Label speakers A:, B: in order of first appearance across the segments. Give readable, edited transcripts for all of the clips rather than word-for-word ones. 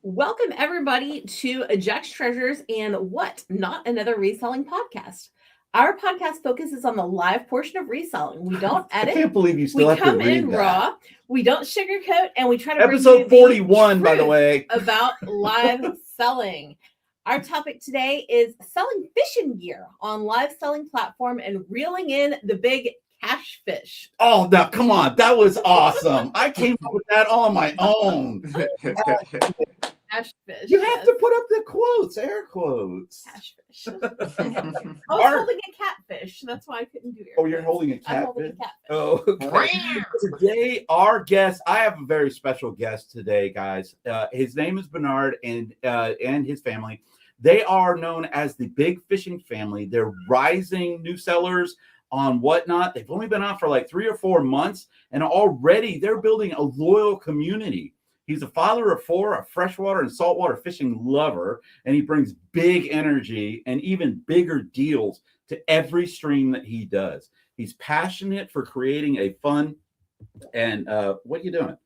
A: Welcome, everybody, to Jack's Treasures and What Not Another Reselling Podcast. Our podcast focuses on the live portion of reselling. We don't
B: I
A: edit.
B: can't believe you
A: We
B: still have to
A: come
B: read
A: in
B: that.
A: raw. We don't sugarcoat, and we try to bring you
B: Episode
A: the
B: 41, by the
A: truth
B: way.
A: about live selling. Our topic today is selling fishing gear on live selling platform and reeling in the big cash fish.
B: Oh, now come on. That was awesome. I came up with that all on my own.
A: Cash fish.
B: You have to put up the quotes, air quotes.
A: Cash fish. I was holding a catfish. That's why I couldn't do it.
B: Oh, you're holding a
A: I'm holding a
B: catfish?
A: catfish.
B: Oh, okay. Today, our guest, I have a very special guest today, guys. His name is Benard and his family. They are known as the Big Fishing Family. They're rising new sellers on Whatnot. They've only been on for like 3 or 4 months, and already they're building a loyal community. He's a father of 4, a freshwater and saltwater fishing lover, and he brings big energy and even bigger deals to every stream that he does. He's passionate for creating a fun and what are you doing?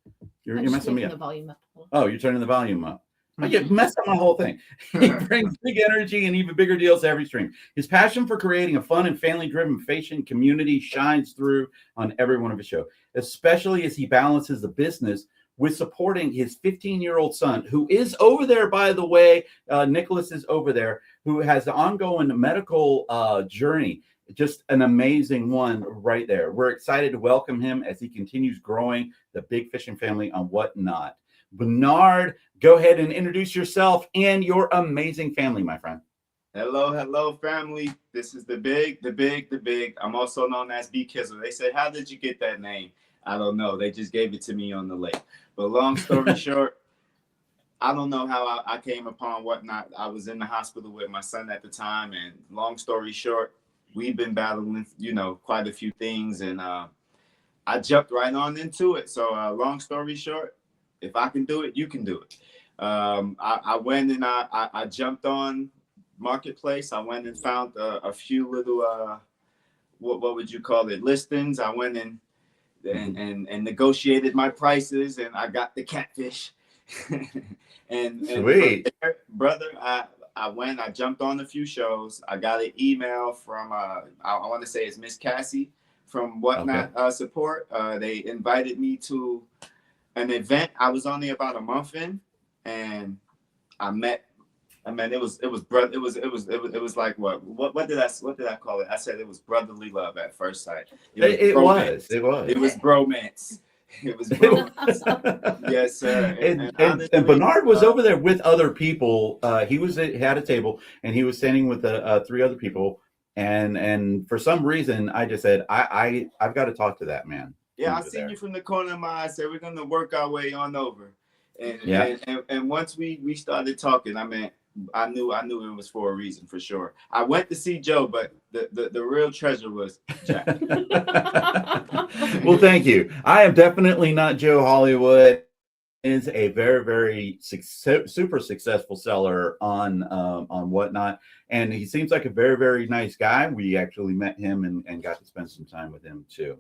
B: You're messing me up.
A: The volume up.
B: Oh, you're turning the volume up. I get messed up my whole thing. He brings big energy and even bigger deals to every stream. His passion for creating a fun and family-driven fishing community shines through on every one of his shows, especially as he balances the business with supporting his 15-year-old son, who is over there, by the way. Nicholas is over there, who has the ongoing medical journey. Just an amazing one right there. We're excited to welcome him as he continues growing the Big Fishing Family on Whatnot. Benard, go ahead and introduce yourself and your amazing family, my friend.
C: Hello, family. This is the big. I'm also known as B Kizzle. They said, how did you get that name? I don't know. They just gave it to me on the lake. But long story short, I don't know how I came upon Whatnot. I was in the hospital with my son at the time. And long story short, we've been battling, quite a few things. And I jumped right on into it. So long story short, if I can do it, you can do it. I went and I jumped on Marketplace. I went and found a few little, what would you call it, listings. I went and negotiated my prices, and I got the catfish. and
B: Sweet.
C: There, brother, I jumped on a few shows. I got an email from, I want to say it's Miss Cassie from Whatnot Support. They invited me to an event. I was only about a month in, and it was like what did I call it? I said it was brotherly love at first sight.
B: It was
C: bromance. It was bromance. Yes, sir.
B: And Benard was over there with other people. He had a table, and he was standing with 3 other people. And for some reason, I just said, I've got to talk to that man.
C: Yeah, I seen you from the corner of my eye. I said, we're going to work our way on over. And once we started talking, I mean, I knew it was for a reason, for sure. I went to see Joe, but the real treasure was Jack.
B: Well, thank you. I am definitely not Joe Hollywood. Is a very, very super successful seller on Whatnot, and he seems like a very, very nice guy. We actually met him and got to spend some time with him too.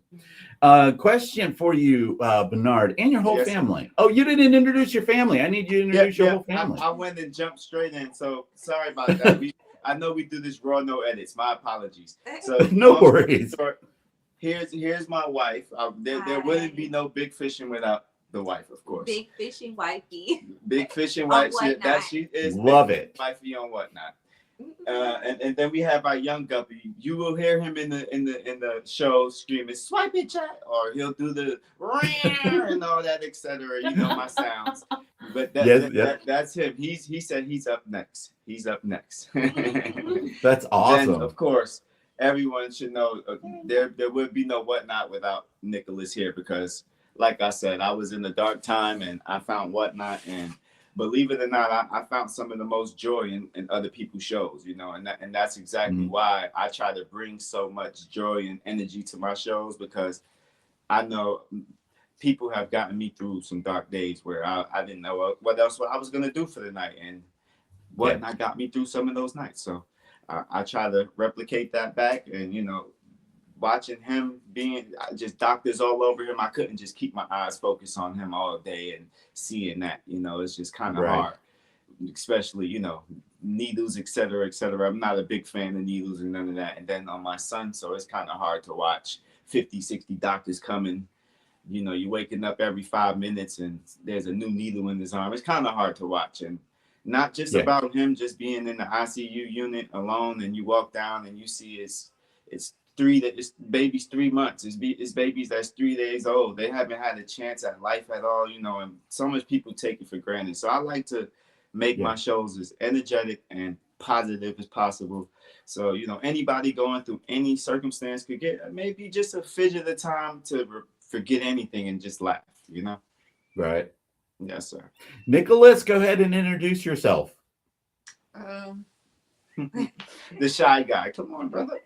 B: Question for you, Benard, and your whole family. Oh, you didn't introduce your family. I need you to introduce your whole family.
C: I went and jumped straight in, so sorry about that. I know we do this raw, no edits. My apologies. So
B: no worries.
C: Here's my wife. There wouldn't be no big fishing without the wife, of course.
D: Big fishing wifey.
C: Big fishing wife. That she is.
B: Love it.
C: Wifey on Whatnot. And then we have our young guppy. You will hear him in the show screaming, "Swipe it, Jack," or he'll do the and all that, etc. You know my sounds. But that's him. He said he's up next. He's up next.
B: That's awesome.
C: Then, of course, everyone should know there would be no Whatnot without Nicholas here, because like I said, I was in the dark time and I found Whatnot, and believe it or not, I found some of the most joy in other people's shows, and that's exactly why I try to bring so much joy and energy to my shows, because I know people have gotten me through some dark days where I didn't know what I was going to do for the night, and Whatnot got me through some of those nights. So I try to replicate that back, and watching him being just doctors all over him, I couldn't just keep my eyes focused on him all day and seeing that, it's just kind of hard. especially, you know, needles, et cetera, et cetera. I'm not a big fan of needles and none of that. And then on my son, so it's kind of hard to watch 50, 60 doctors coming. You know, you're waking up every 5 minutes and there's a new needle in his arm. It's kind of hard to watch. And not just about him just being in the ICU unit alone, and you walk down and you see it's baby's 3 months. It's babies that's 3 days old. They haven't had a chance at life at all, you know, and so much people take it for granted. So I like to make my shows as energetic and positive as possible. So, you know, anybody going through any circumstance could get maybe just a fidget of time to forget anything and just laugh, you know?
B: Right.
C: Yes, sir.
B: Nicholas, go ahead and introduce yourself.
C: The shy guy. Come on, brother.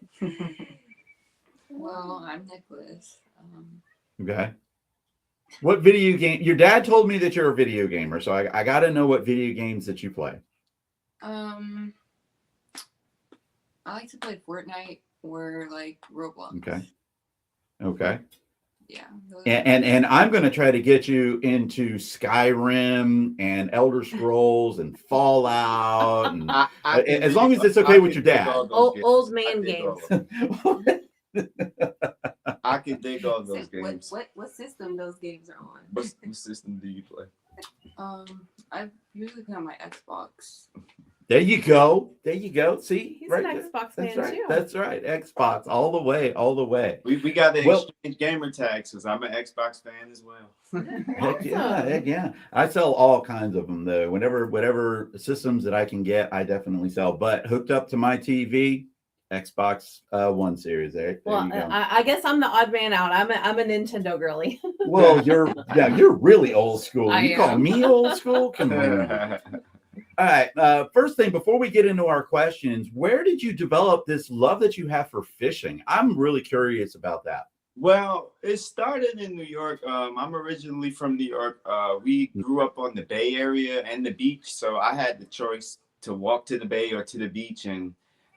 D: Well, I'm Nicholas.
B: Okay. What video game? Your dad told me that you're a video gamer, so I got to know what video games that you play.
D: I like to play Fortnite or like Roblox.
B: Okay.
D: Yeah.
B: And I'm going to try to get you into Skyrim and Elder Scrolls and Fallout, and as long as it's okay with your dad.
A: Old man games.
C: I can dig all those games.
D: What system those games are on?
C: What system do you play?
D: I usually play on my Xbox.
B: There you go. See,
A: He's an Xbox fan too.
B: That's right. Xbox all the way.
C: We got the exchange gamer tags because I'm an Xbox fan as well.
B: Heck yeah. I sell all kinds of them though. Whatever systems that I can get, I definitely sell. But hooked up to my TV, Xbox One series. There
A: well,
B: you go.
A: I guess I'm the odd man out. I'm a Nintendo girly.
B: Well, you're really old school. You call me old school? Come on. All right. First thing, before we get into our questions, where did you develop this love that you have for fishing? I'm really curious about that.
C: Well, it started in New York. I'm originally from New York. We grew up on the Bay Area and the beach, so I had the choice to walk to the bay or to the beach, and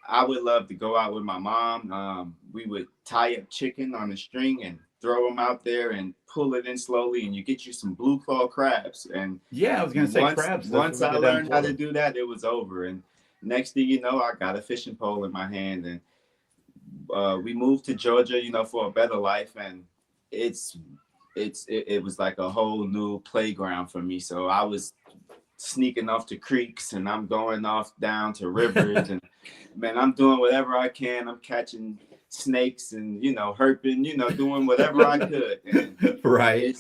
C: I would love to go out with my mom. We would tie up chicken on a string and throw them out there and pull it in slowly, and you get you some blue claw crabs. And
B: yeah, I was gonna say crabs.
C: Once I learned how to do that, it was over. And next thing you know, I got a fishing pole in my hand, and we moved to Georgia, you know, for a better life. And it was like a whole new playground for me. So I was sneaking off to creeks, and I'm going off down to rivers, and man, I'm doing whatever I can. I'm catching snakes and, you know, herping, you know, doing whatever I could. And
B: right.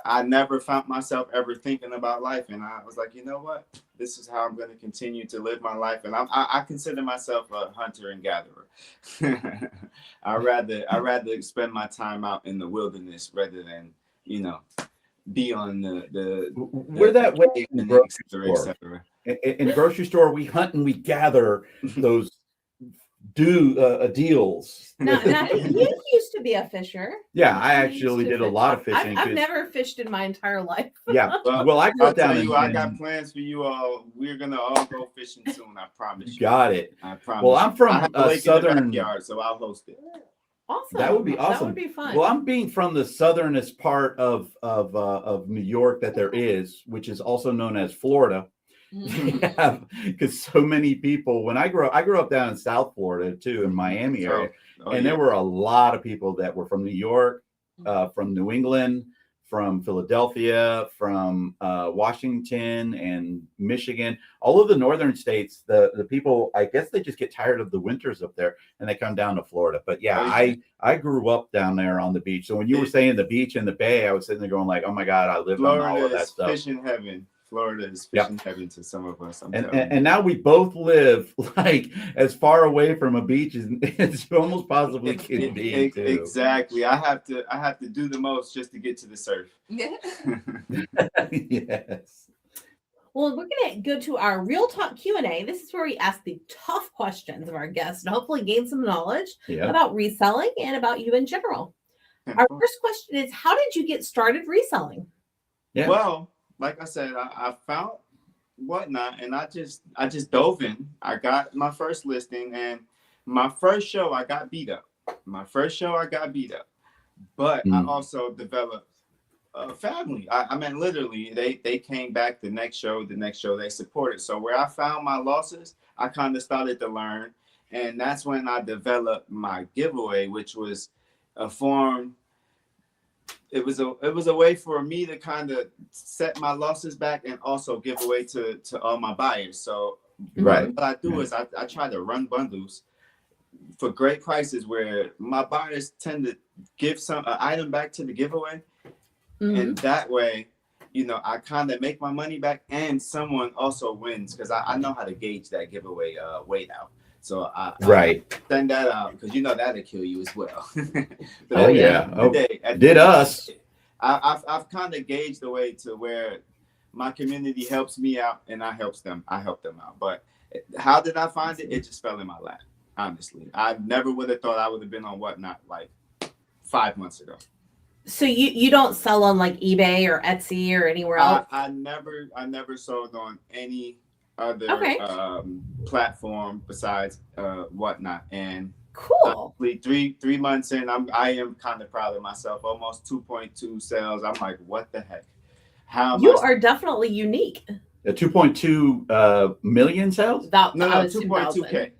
C: I never found myself ever thinking about life, and I was like, you know what? This is how I'm going to continue to live my life. And I consider myself a hunter and gatherer. I rather spend my time out in the wilderness rather than, you know, be on
B: we're that way in the grocery store. In the grocery store, we hunt and we gather those deals.
A: Now, you used to be a fisher.
B: Yeah, I actually did a lot of fishing.
A: I've never fished in my entire life.
B: Yeah, well, I grew up down in.
C: I got plans for you all. We're gonna all go fishing soon. I promise you.
B: Got it.
C: I promise.
B: Well, I'm from southern
C: yard, so I'll host it.
A: Awesome.
B: That would be awesome.
A: That would be fun.
B: Well, I'm being from the southernest part of New York that there is, which is also known as Florida. Yeah, because so many people. When I grew up down in South Florida too, in Miami area, and there were a lot of people that were from New York, from New England, from Philadelphia, from Washington and Michigan, all of the northern states. The people, I guess, they just get tired of the winters up there and they come down to Florida. But yeah, I grew up down there on the beach. So when you were saying the beach and the bay, I was sitting there going like, oh my God, I live on all of that stuff.
C: Fishing heaven. Florida is fishing heaven to some of us.
B: And now we both live like as far away from a beach as you almost possibly can be.
C: Exactly. I have to do the most just to get to the surf.
D: Yeah.
B: Yes.
A: Well, we're going to go to our Real Talk Q&A. This is where we ask the tough questions of our guests and hopefully gain some knowledge about reselling and about you in general. Our first question is, how did you get started reselling?
B: Yeah.
C: Well, like I said, I found Whatnot, and I just dove in. I got my first listing, and my first show I got beat up. But I also developed family. I mean, literally, they came back the next show, they supported. So where I found my losses, I kind of started to learn, and that's when I developed my giveaway, which was a form. It was a way for me to kind of set my losses back and also give away to all my buyers. So
B: Right.
C: what I do is I try to run bundles for great prices where my buyers tend to give an item back to the giveaway. And that way, you know, I kind of make my money back and someone also wins because I know how to gauge that giveaway weight out. So I send that out because you know that'll kill you as well.
B: Oh yeah, did us.
C: I've kind of gauged the way to where my community helps me out and I help them out. But how did I find it? It just fell in my lap. Honestly, I never would have thought I would have been on Whatnot like 5 months ago.
A: So you don't sell on like eBay or Etsy or anywhere else?
C: I never sold on any other platform besides Whatnot. And
A: cool.
C: 3 months in, I am kind of proud of myself. Almost 2.2 sales. I'm like, what the heck?
A: You are definitely unique.
B: 2.2 million sales?
C: No, 2.2K.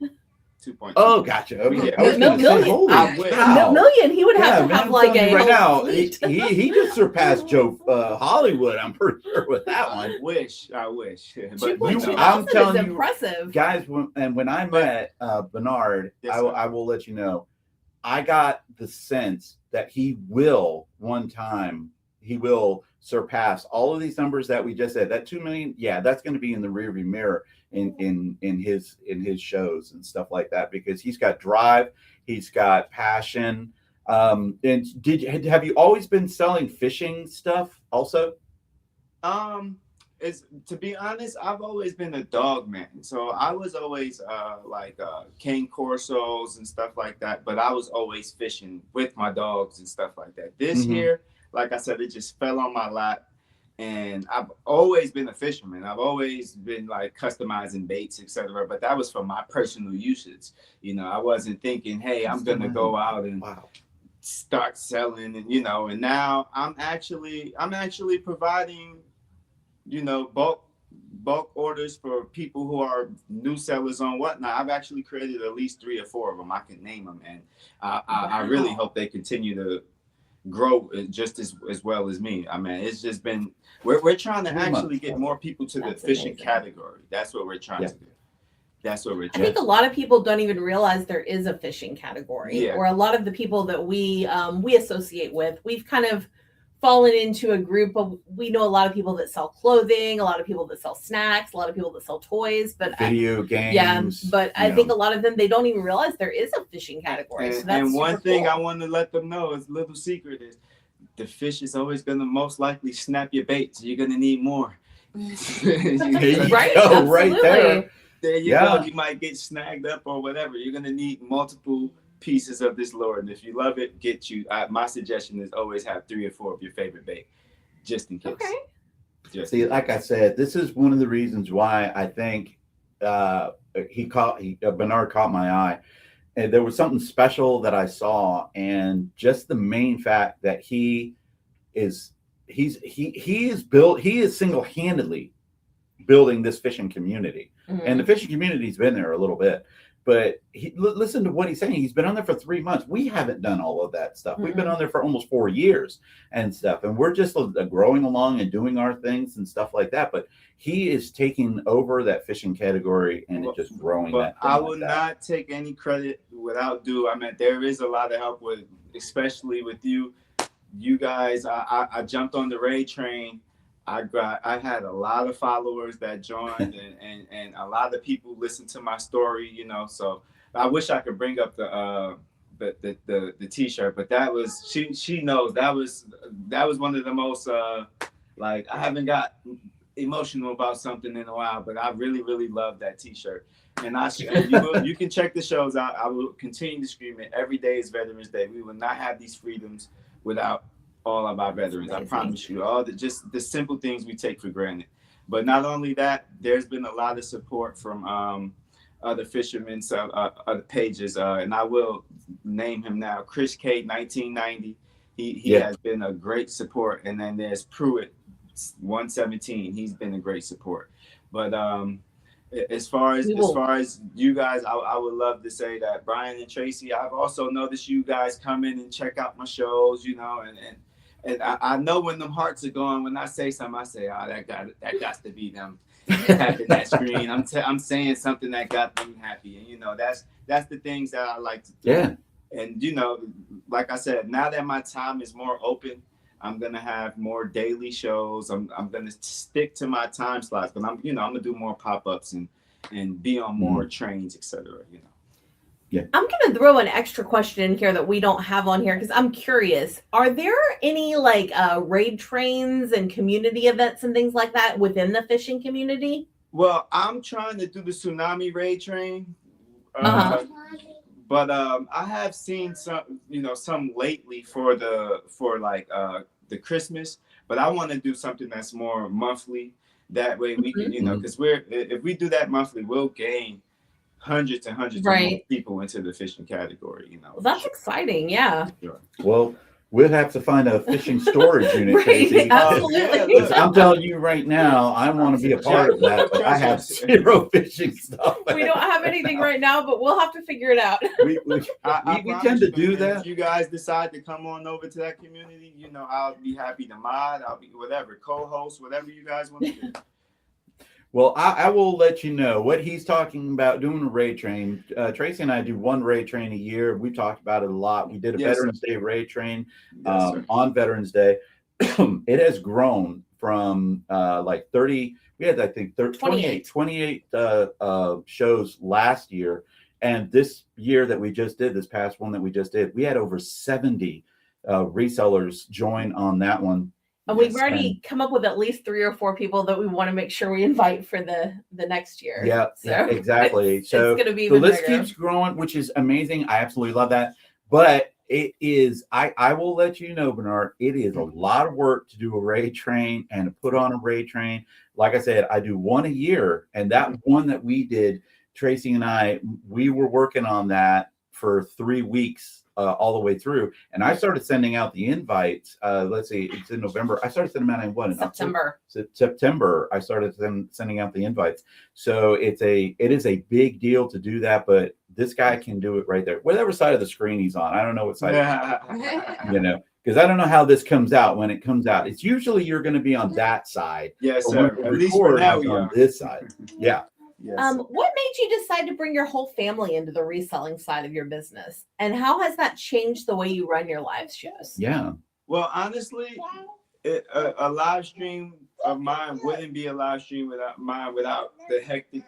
C: 2.2.
B: Oh, gotcha. Okay.
C: Yeah,
A: million. He would have to have like a
B: right now. He just surpassed Joe Hollywood. I'm pretty sure with that one.
C: I wish.
A: But
B: I'm telling you,
A: impressive,
B: guys. When I met Benard,
C: yes,
B: I will let you know. I got the sense that he will one time. He will surpass all of these numbers that we just said. That 2 million, yeah, that's going to be in the rearview mirror in his shows and stuff like that because he's got drive, he's got passion. And have you always been selling fishing stuff also?
C: Is to be honest, I've always been a dog man. So I was always cane corsos and stuff like that. But I was always fishing with my dogs and stuff like that. This year, like I said, it just fell on my lap. And I've always been a fisherman. I've always been like customizing baits, etc. But that was for my personal usage. You know, I wasn't thinking, hey, I'm gonna go out and start selling, and you know. And now I'm actually providing, you know, bulk orders for people who are new sellers on Whatnot. I've actually created at least 3 or 4 of them. I can name them, and I really hope they continue to grow just as well as me. I mean, it's just been we're trying to actually get more people to the fishing category. That's what we're trying to do. That's what we're trying.
A: I think a lot of people don't even realize there is a fishing category, or a lot of the people that we associate with, we've kind of fallen into a group of, we know a lot of people that sell clothing, a lot of people that sell snacks, a lot of people that sell toys, but
B: video games.
A: Yeah, but I think a lot of them, they don't even realize there is a fishing category.
C: And one thing I want to let them know is a little secret is the fish is always going to most likely snap your bait. So you're going to need more.
A: Right?
B: Right there.
C: There you go. You might get snagged up or whatever. You're going to need multiple pieces of this lure, and if you love it, get you. My suggestion is always have 3 or 4 of your favorite bait, just in case.
A: Okay.
B: See, like I said, this is one of the reasons why I think Benard caught my eye, and there was something special that I saw, and just the main fact that he is single-handedly building this fishing community, and the fishing community's been there a little bit. But listen to what he's saying. He's been on there for 3 months. We haven't done all of that stuff. We've been on there for almost 4 years and stuff. And we're just growing along and doing our things and stuff like that. But he is taking over that fishing category and just growing that.
C: I will not take any credit without due. I mean, there is a lot of help with, especially with you guys. I jumped on the Ray train. I had a lot of followers that joined and a lot of people listened to my story, you know. So I wish I could bring up the t-shirt, but that was she knows that was one of the most like, I haven't got emotional about something in a while, but I really love that t-shirt. And you can check the shows out. I will continue to scream it. Every day is Veterans Day. We will not have these freedoms without all of our veterans. I promise you, just the simple things we take for granted. But not only that, there's been a lot of support from other fishermen, other pages, and I will name him now. Chris K 1990. He has been a great support. And then there's Pruitt 117. He's been a great support. But as far as you guys, I would love to say that Brian and Tracy, I've also noticed you guys come in and check out my shows, you know, and I know when them hearts are going. When I say something, I say, oh, that got to be them tapping that screen. I'm saying something that got them happy, and you know that's the things that I like to do.
B: Yeah.
C: And you know, like I said, now that my time is more open, I'm gonna have more daily shows. I'm gonna stick to my time slots, but I'm gonna do more pop-ups and be on more trains, etc. You know.
B: Yeah.
A: I'm going to throw an extra question in here that we don't have on here because I'm curious. Are there any like raid trains and community events and things like that within the fishing community?
C: Well, I'm trying to do the tsunami raid train. But I have seen some lately for the Christmas, but I want to do something that's more monthly. That way we can, because if we do that monthly, we'll gain hundreds and hundreds of more people into the fishing category, you know.
A: Well, that's exciting, yeah.
C: Sure.
B: Well, we'll have to find a fishing storage unit, Casey.
A: Absolutely.
B: I'm telling you right now, I want to be a part of that, but I have zero fishing stuff.
A: We don't have anything right now, but we'll have to figure it out.
B: We tend to do that.
C: If you guys decide to come on over to that community, you know, I'll be happy to mod. I'll be whatever, co-host, whatever you guys want to do.
B: Well, I will let you know what he's talking about doing a raid train. Tracy and I do one raid train a year. We talked about it a lot. We did a Veterans Day raid train on Veterans Day. It has grown from like 30. We had, I think, 28 shows last year. And this year that we just did, this past one that we just did, we had over 70 resellers join on that one.
A: And we've already come up with at least 3 or 4 people that we want to make sure we invite for the next year.
B: Yeah,
A: so
B: exactly. So
A: it's going to be
B: the list
A: bigger.
B: keeps growing, which is amazing. I absolutely love that. But it is, I will let you know, Benard, it is a lot of work to do a raid train and to put on a raid train. Like I said, I do one a year. And that one that we did, Tracy and I, we were working on that for 3 weeks. All the way through, and I started sending out the invites. Let's see, it's in November. I started sending them out in what? In
A: September.
B: September. I started sending out the invites. So it is a big deal to do that, but this guy can do it right there, whatever side of the screen he's on. I don't know what side, you know, because I don't know how this comes out when it comes out. It's usually you're going to be on that side.
C: Yes, sir. At least for now we
B: on this side. Yeah.
C: Yes.
A: What made you decide to bring your whole family into the reselling side of your business? And how has that changed the way you run your live shows?
B: Yeah.
C: Well, honestly, a live stream of mine wouldn't be a live stream without the hectic,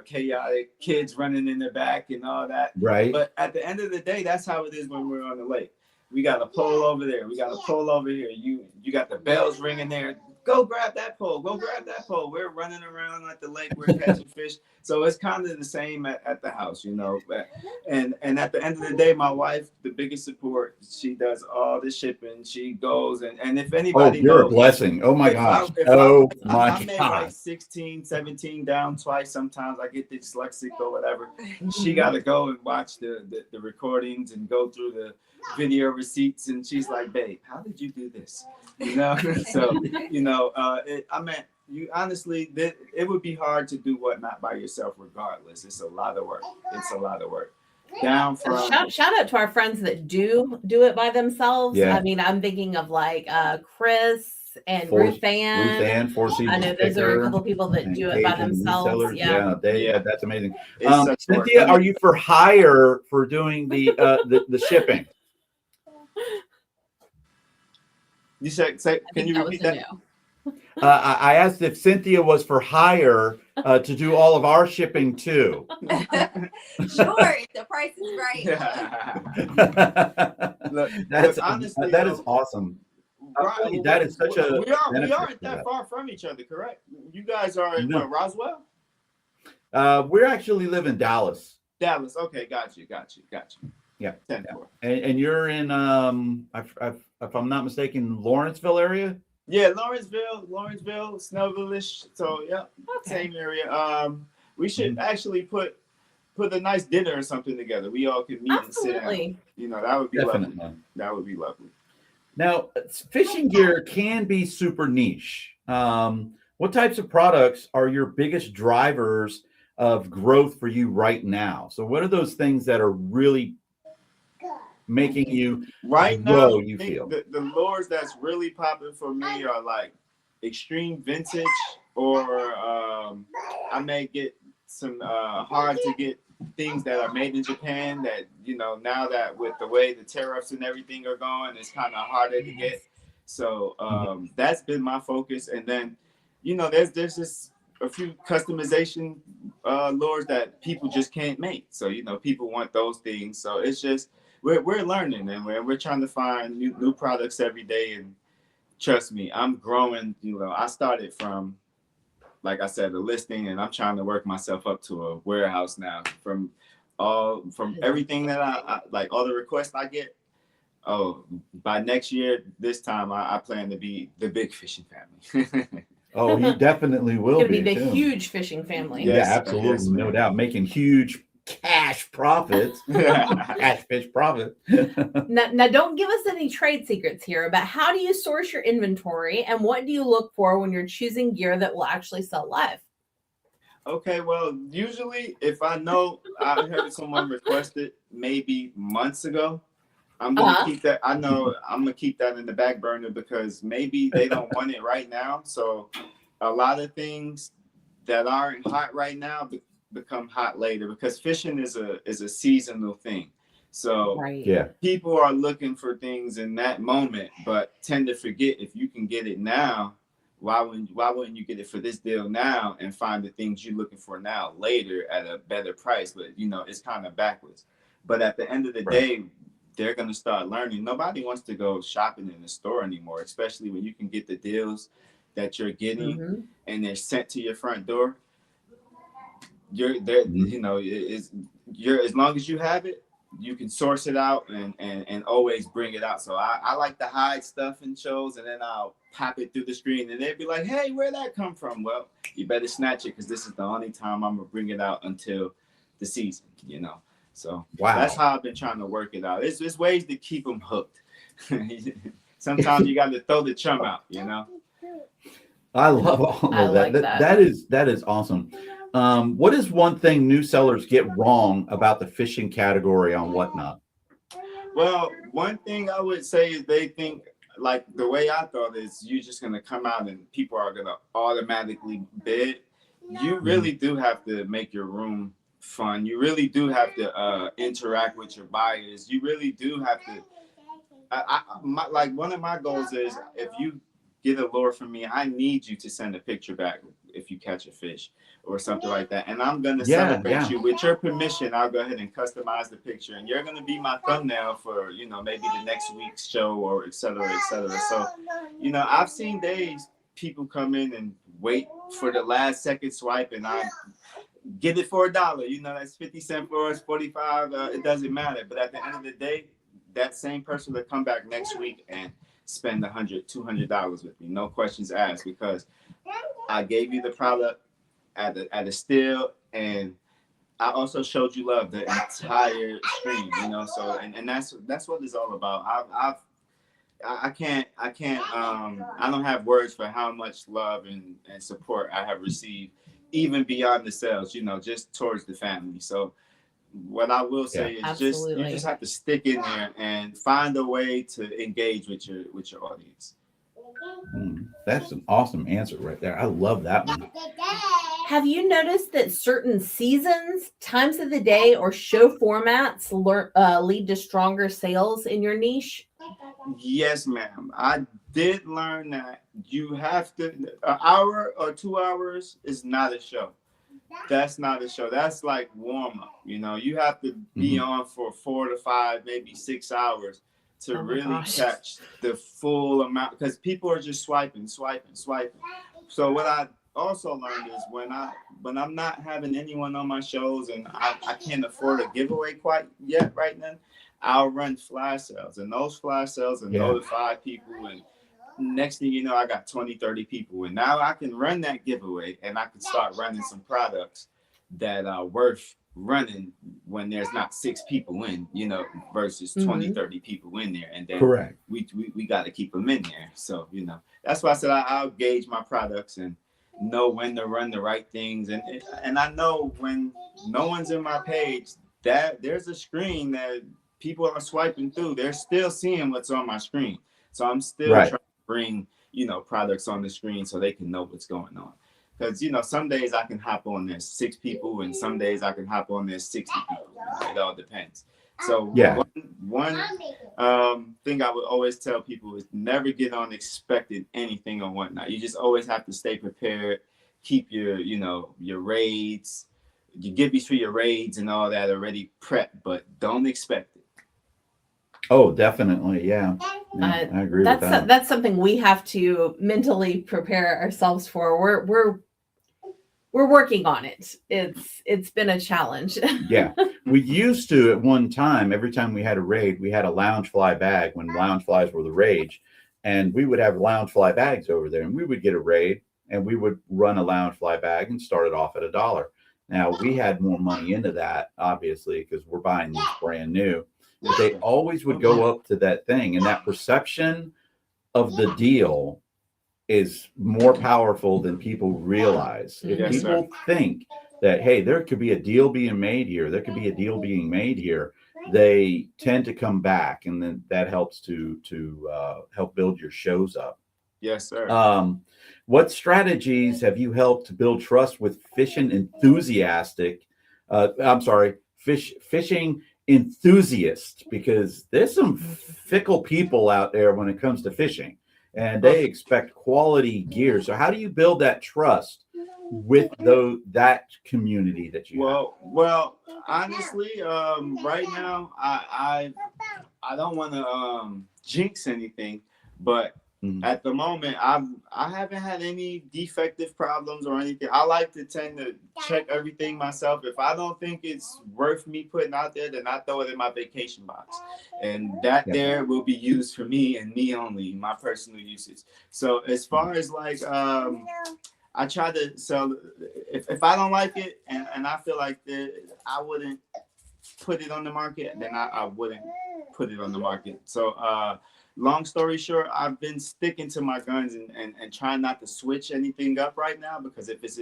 C: chaotic kids running in the back and all that.
B: Right.
C: But at the end of the day, that's how it is when we're on the lake. We got a pole over there. We got a pole over here. You got the bells ringing there. Go grab that pole. Go grab that pole. We're running around at the lake. We're catching fish. So it's kind of the same at the house, you know. And at the end of the day, my wife, the biggest support, she does all the shipping. She goes and if anybody
B: you're
C: knows,
B: a blessing. Oh my gosh.
C: I made like 16, 17 down twice. Sometimes I get dyslexic or whatever. She got to go and watch the recordings and go through the video receipts, and she's like, babe, how did you do this? You know. So you know, you honestly, it would be hard to do whatnot by yourself regardless. It's a lot of work. Down from
A: shout out to our friends that do it by themselves.
B: Yeah.
A: I mean, I'm thinking of like Chris and Ruth Ann.
B: Four Seasons.
A: I know those are a couple people that do it by themselves.
B: Yeah, that's amazing.
C: Cynthia,
B: are you for hire for doing the shipping?
C: You said, can you repeat that?
B: I asked if Cynthia was for hire to do all of our shipping too.
E: Sure, if the price is right.
C: Look, honestly,
B: that is awesome.
C: Right,
B: that is such a.
C: We aren't that far from each other, correct? You guys are in Roswell?
B: We actually live in Dallas.
C: Dallas. Okay, got you.
B: Yeah.
C: 10-4.
B: And you're in if I'm not mistaken, Lawrenceville area.
C: Yeah, Lawrenceville, Snellville-ish. So yeah, same area. We should actually put a nice dinner or something together. We all could meet and sit down. You know, that would be lovely. That would be lovely.
B: Now, fishing gear can be super niche. What types of products are your biggest drivers of growth for you right now? So, what are those things that are really making you
C: Right now,
B: grow?
C: I
B: You
C: think
B: feel?
C: the lures that's really popular for me are like extreme vintage, or I may get some hard to get things that are made in Japan that, now that with the way the tariffs and everything are going, it's kind of harder to get. So that's been my focus. And then, there's just a few customization lures that people just can't make. So, people want those things. So it's just, we're learning, and we're trying to find new products every day. And trust me, I'm growing. I started from, like I said, a listing, and I'm trying to work myself up to a warehouse now. From everything that I like, all the requests I get. Oh, by next year, this time I plan to be the big fishing family.
B: Oh, you definitely will
A: Gonna be the
B: soon.
A: huge fishing family.
B: Yeah,
C: Yes,
B: absolutely,
C: yes,
B: no
C: ma'am.
B: doubt, making huge cash profits, cash fish profit.
A: Now, don't give us any trade secrets here, but how do you source your inventory, and what do you look for when you're choosing gear that will actually sell live?
C: Okay, well, usually if I know I heard someone request it maybe months ago, I'm gonna keep that. I know I'm gonna keep that in the back burner because maybe they don't want it right now. So a lot of things that aren't hot right now become hot later, because fishing is a seasonal thing. So
A: Right.
B: Yeah,
C: people are looking for things in that moment, but tend to forget, if you can get it now, why wouldn't you get it for this deal now and find the things you're looking for now later at a better price? But it's kind of backwards. But at the end of the day, they're going to start learning. Nobody wants to go shopping in the store anymore, especially when you can get the deals that you're getting and they're sent to your front door. You're there, you're, as long as you have it, you can source it out and always bring it out. So I like to hide stuff in shows, and then I'll pop it through the screen, and they'd be like, hey, where'd that come from? Well, you better snatch it, because this is the only time I'm gonna bring it out until the season, So that's how I've been trying to work it out. It's ways to keep them hooked. Sometimes you got to throw the chum out,
B: I love all of that. That is awesome. What is one thing new sellers get wrong about the fishing category on Whatnot?
C: Well, one thing I would say is they think, like the way I thought, is you're just gonna come out and people are gonna automatically bid. You really do have to make your room fun. You really do have to interact with your buyers. You really do have to. Like one of my goals is, if you get a lure from me, I need you to send a picture back if you catch a fish or something like that. And I'm going to celebrate you. With your permission, I'll go ahead and customize the picture. And you're going to be my thumbnail for, maybe the next week's show, or et cetera, et cetera. So, I've seen days people come in and wait for the last second swipe, and I get it for $1. That's 50 cents for us, 45. It doesn't matter. But at the end of the day, that same person will come back next week and spend $100, $200 with me, no questions asked, because I gave you the product at a steal, and I also showed you love the entire stream, So and that's what it's all about. I don't have words for how much love and support I have received, even beyond the sales, just towards the family. So what I will say is you just have to stick in there and find a way to engage with your audience.
B: That's an awesome answer right there. I love that one.
A: Have you noticed that certain seasons, times of the day, or show formats lead to stronger sales in your niche?
C: Yes, ma'am. I did learn that you have to, an hour or 2 hours is not a show. That's not a show. That's like warm up. You have to be on for 4 to 5, maybe 6 hours to really catch the full amount, because people are just swiping. So what I also learned is, when I'm not having anyone on my shows and I can't afford a giveaway quite yet right now, I'll run flash sales, and those flash sales will notify people, and next thing you know, I got 20, 30 people, and now I can run that giveaway, and I can start running some products that are worth running when there's not 6 people in, versus 20, 30 people in there. And then
B: Correct.
C: we got to keep them in there. So, that's why I said I'll gauge my products and know when to run the right things. And I know when no one's in my page, that there's a screen that people are swiping through. They're still seeing what's on my screen. So I'm still trying to bring, products on the screen so they can know what's going on. Because, some days I can hop on, there's 6 people, and some days I can hop on, there's 60 people. It all depends. So one thing I would always tell people is never get on expecting anything or whatnot. You just always have to stay prepared, keep your, your raids, your gibbies for your raids and all that already prepped, but don't expect it.
B: Oh, definitely. Yeah. I agree with that.
A: That's something we have to mentally prepare ourselves for. We're working on it. It's been a challenge.
B: Yeah. We used to at one time, every time we had a raid, we had a lounge fly bag when lounge flies were the rage. And we would have lounge fly bags over there, and we would get a raid and we would run a lounge fly bag and start it off at $1. Now we had more money into that, obviously, because we're buying these brand new. But they always would go up to that thing, and that perception of the deal is more powerful than people realize. If people think that, hey, there could be a deal being made here, they tend to come back, and then that helps to help build your shows up.
C: Yes, sir.
B: What strategies have you helped to build trust with fishing enthusiasts? Because there's some fickle people out there when it comes to fishing, and they expect quality gear. So how do you build that trust with that community that you have?
C: Well, honestly, right now I don't want to jinx anything, but at the moment I haven't had any defective problems or anything. I like to tend to check everything myself. If I don't think it's worth me putting out there, then I throw it in my vacation box, and that there will be used for me and me only, my personal usage. So as far as like I try to sell, if I don't like it and I feel like I wouldn't put it on the market, then I wouldn't put it on the market. So long story short, I've been sticking to my guns and trying not to switch anything up right now, because if it's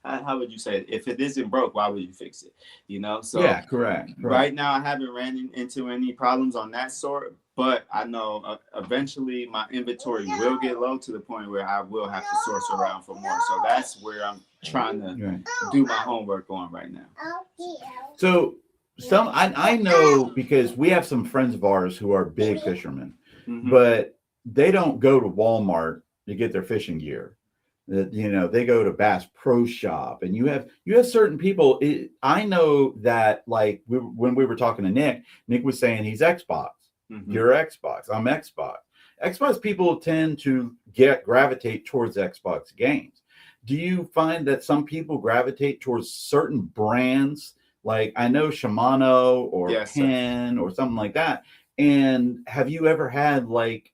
C: how would you say it? If it isn't broke, why would you fix it? So
B: yeah, correct.
C: Right now I haven't ran into any problems on that sort, but I know eventually my inventory will get low to the point where I will have to source around for more. So that's where I'm trying to do my homework on right now.
B: So I know, because we have some friends of ours who are big fishermen, but they don't go to Walmart to get their fishing gear. They go to Bass Pro Shop, and you have certain people. I know that, like when we were talking to Nick was saying he's Xbox. You're Xbox. I'm Xbox. Xbox people tend to gravitate towards Xbox games. Do you find that some people gravitate towards certain brands? Like I know Shimano or Penn or something like that. And have you ever had like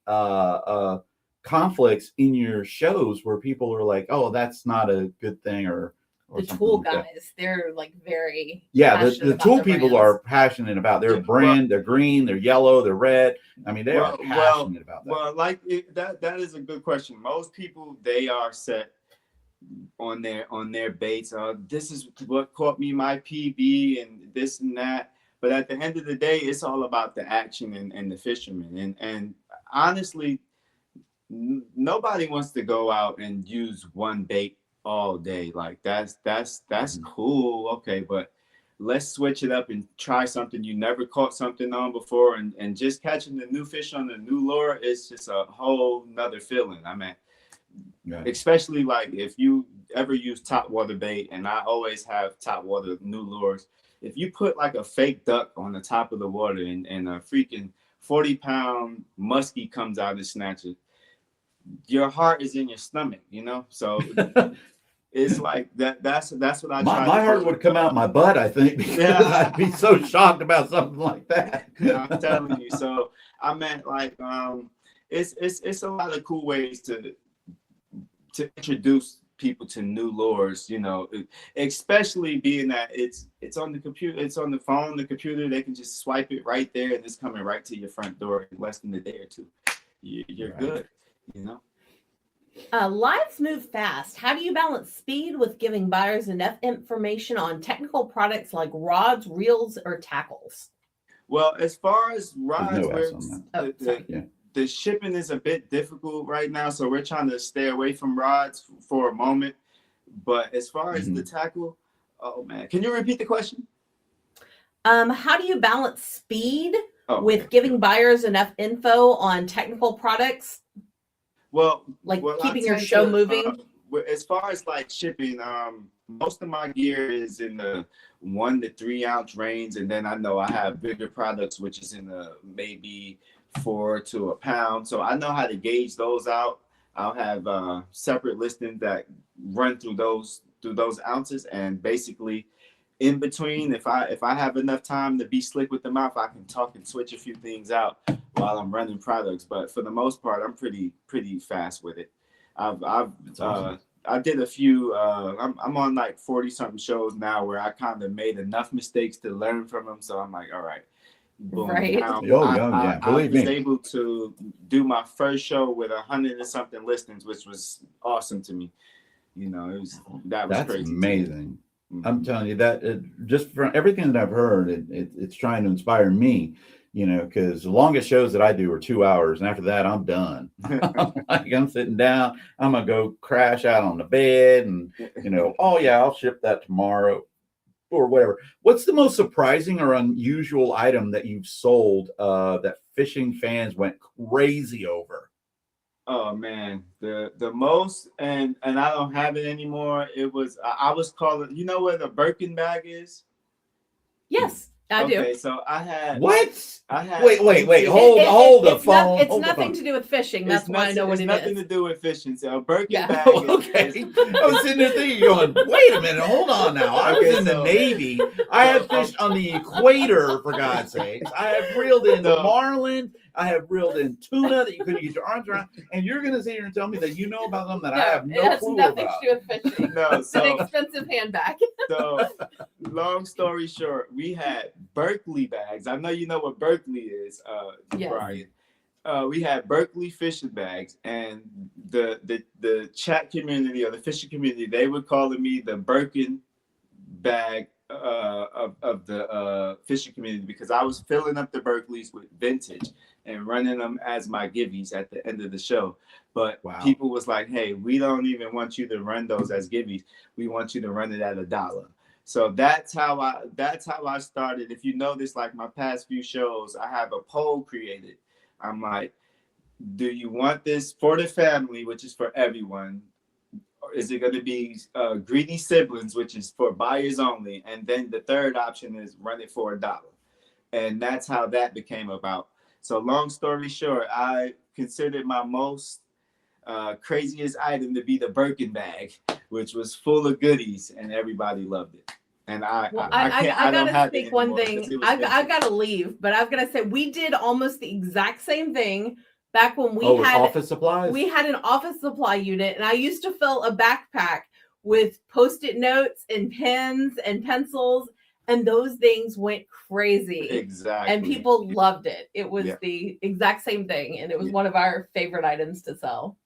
B: conflicts in your shows where people are like, oh, that's not a good thing, or
A: the tool guys, they're like very
B: the tool people are passionate about their brand. They're green, they're yellow, they're red. I mean, they are passionate about that.
C: Well, like that is a good question. Most people, they are set on their baits. This is what caught me my PB and this and that. But at the end of the day, it's all about the action and the fishermen. And honestly, nobody wants to go out and use one bait all day. Like that's cool. Okay, but let's switch it up and try something you never caught something on before, and just catching the new fish on the new lure is just a whole nother feeling. I mean, especially like if you ever use top water bait, and I always have top water new lures. If you put like a fake duck on the top of the water and a freaking 40-pound muskie comes out and snatches, your heart is in your stomach, So it's like that's what I try.
B: My heart would come out my butt, I think, because I'd be so shocked about something like that.
C: I'm telling you. So I meant like it's a lot of cool ways to introduce people to new lures, especially being that it's on the computer, it's on the phone, the computer. They can just swipe it right there, and it's coming right to your front door in less than a day or two. You're good,
A: Lives move fast. How do you balance speed with giving buyers enough information on technical products like rods, reels, or tackles?
C: Well, as far as rods, the shipping is a bit difficult right now, so we're trying to stay away from rods for a moment. But as far as the tackle, oh man, can you repeat the question?
A: How do you balance speed with giving buyers enough info on technical products?
C: Well,
A: keeping your show moving.
C: As far as like shipping, most of my gear is in the 1 to 3 ounce range, and then I know I have bigger products, which is in the maybe 4 to a pound. So I know how to gauge those out. I'll have separate listings that run through those ounces, and basically in between, if I have enough time to be slick with the mouth, I can talk and switch a few things out while I'm running products. But for the most part, I'm pretty fast with it. I did a few. I'm on like 40 something shows now where I kind of made enough mistakes to learn from them. So I'm like, all right. Boom.
A: Right.
C: Now,
B: I was
C: able to do my first show with 100 and something listings, which was awesome to me. That's crazy.
B: Amazing. I'm telling you that just from everything that I've heard, it's trying to inspire me, because the longest shows that I do are 2 hours, and after that I'm done. I'm sitting down, I'm gonna go crash out on the bed, and oh yeah, I'll ship that tomorrow or whatever. What's the most surprising or unusual item that you've sold that fishing fans went crazy over?
C: Oh man, the most, and I don't have it anymore. It was I was calling. You know what a Birkin bag is?
A: Yes, I do.
C: Okay, so I had
B: what?
C: I had
B: wait. Hold the phone.
A: It's nothing to do with fishing. That's why I know what it is.
C: It's nothing to do with fishing. So a Birkin bag.
B: Okay. I was sitting there thinking, going, wait a minute, hold on now. I was in the Navy. I have fished on the equator, for God's sakes. I have reeled in marlin. I have reeled in tuna that you couldn't get your arms around, and you're going to sit here and tell me that you know about them that I have no clue about.
A: It has nothing to do with fishing.
C: No,
A: it's an expensive handbag.
C: So, long story short, we had Berkeley bags. I know you know what Berkeley is,
A: yes.
C: Brian. We had Berkeley fishing bags, and the chat community or the fishing community, they were calling me the Birkin bag of the fishing community, because I was filling up the Berkeleys with vintage and running them as my givvies at the end of the show. But people was like, hey, we don't even want you to run those as givvies. We want you to run it at $1. So that's how I started. If you notice, like my past few shows, I have a poll created. I'm like, do you want this for the family, which is for everyone? Or is it going to be greedy siblings, which is for buyers only? And then the third option is run it for $1. And that's how that became about. So long story short, I considered my most craziest item to be the Birkin bag, which was full of goodies, and everybody loved it. And I
A: gotta speak one thing. I gotta leave, but I've gotta say we did almost the exact same thing back when we had
B: office supplies.
A: We had an office supply unit, and I used to fill a backpack with Post-it notes and pens and pencils, and those things went crazy.
C: Exactly.
A: And people loved it. It was the exact same thing, and it was one of our favorite items to sell.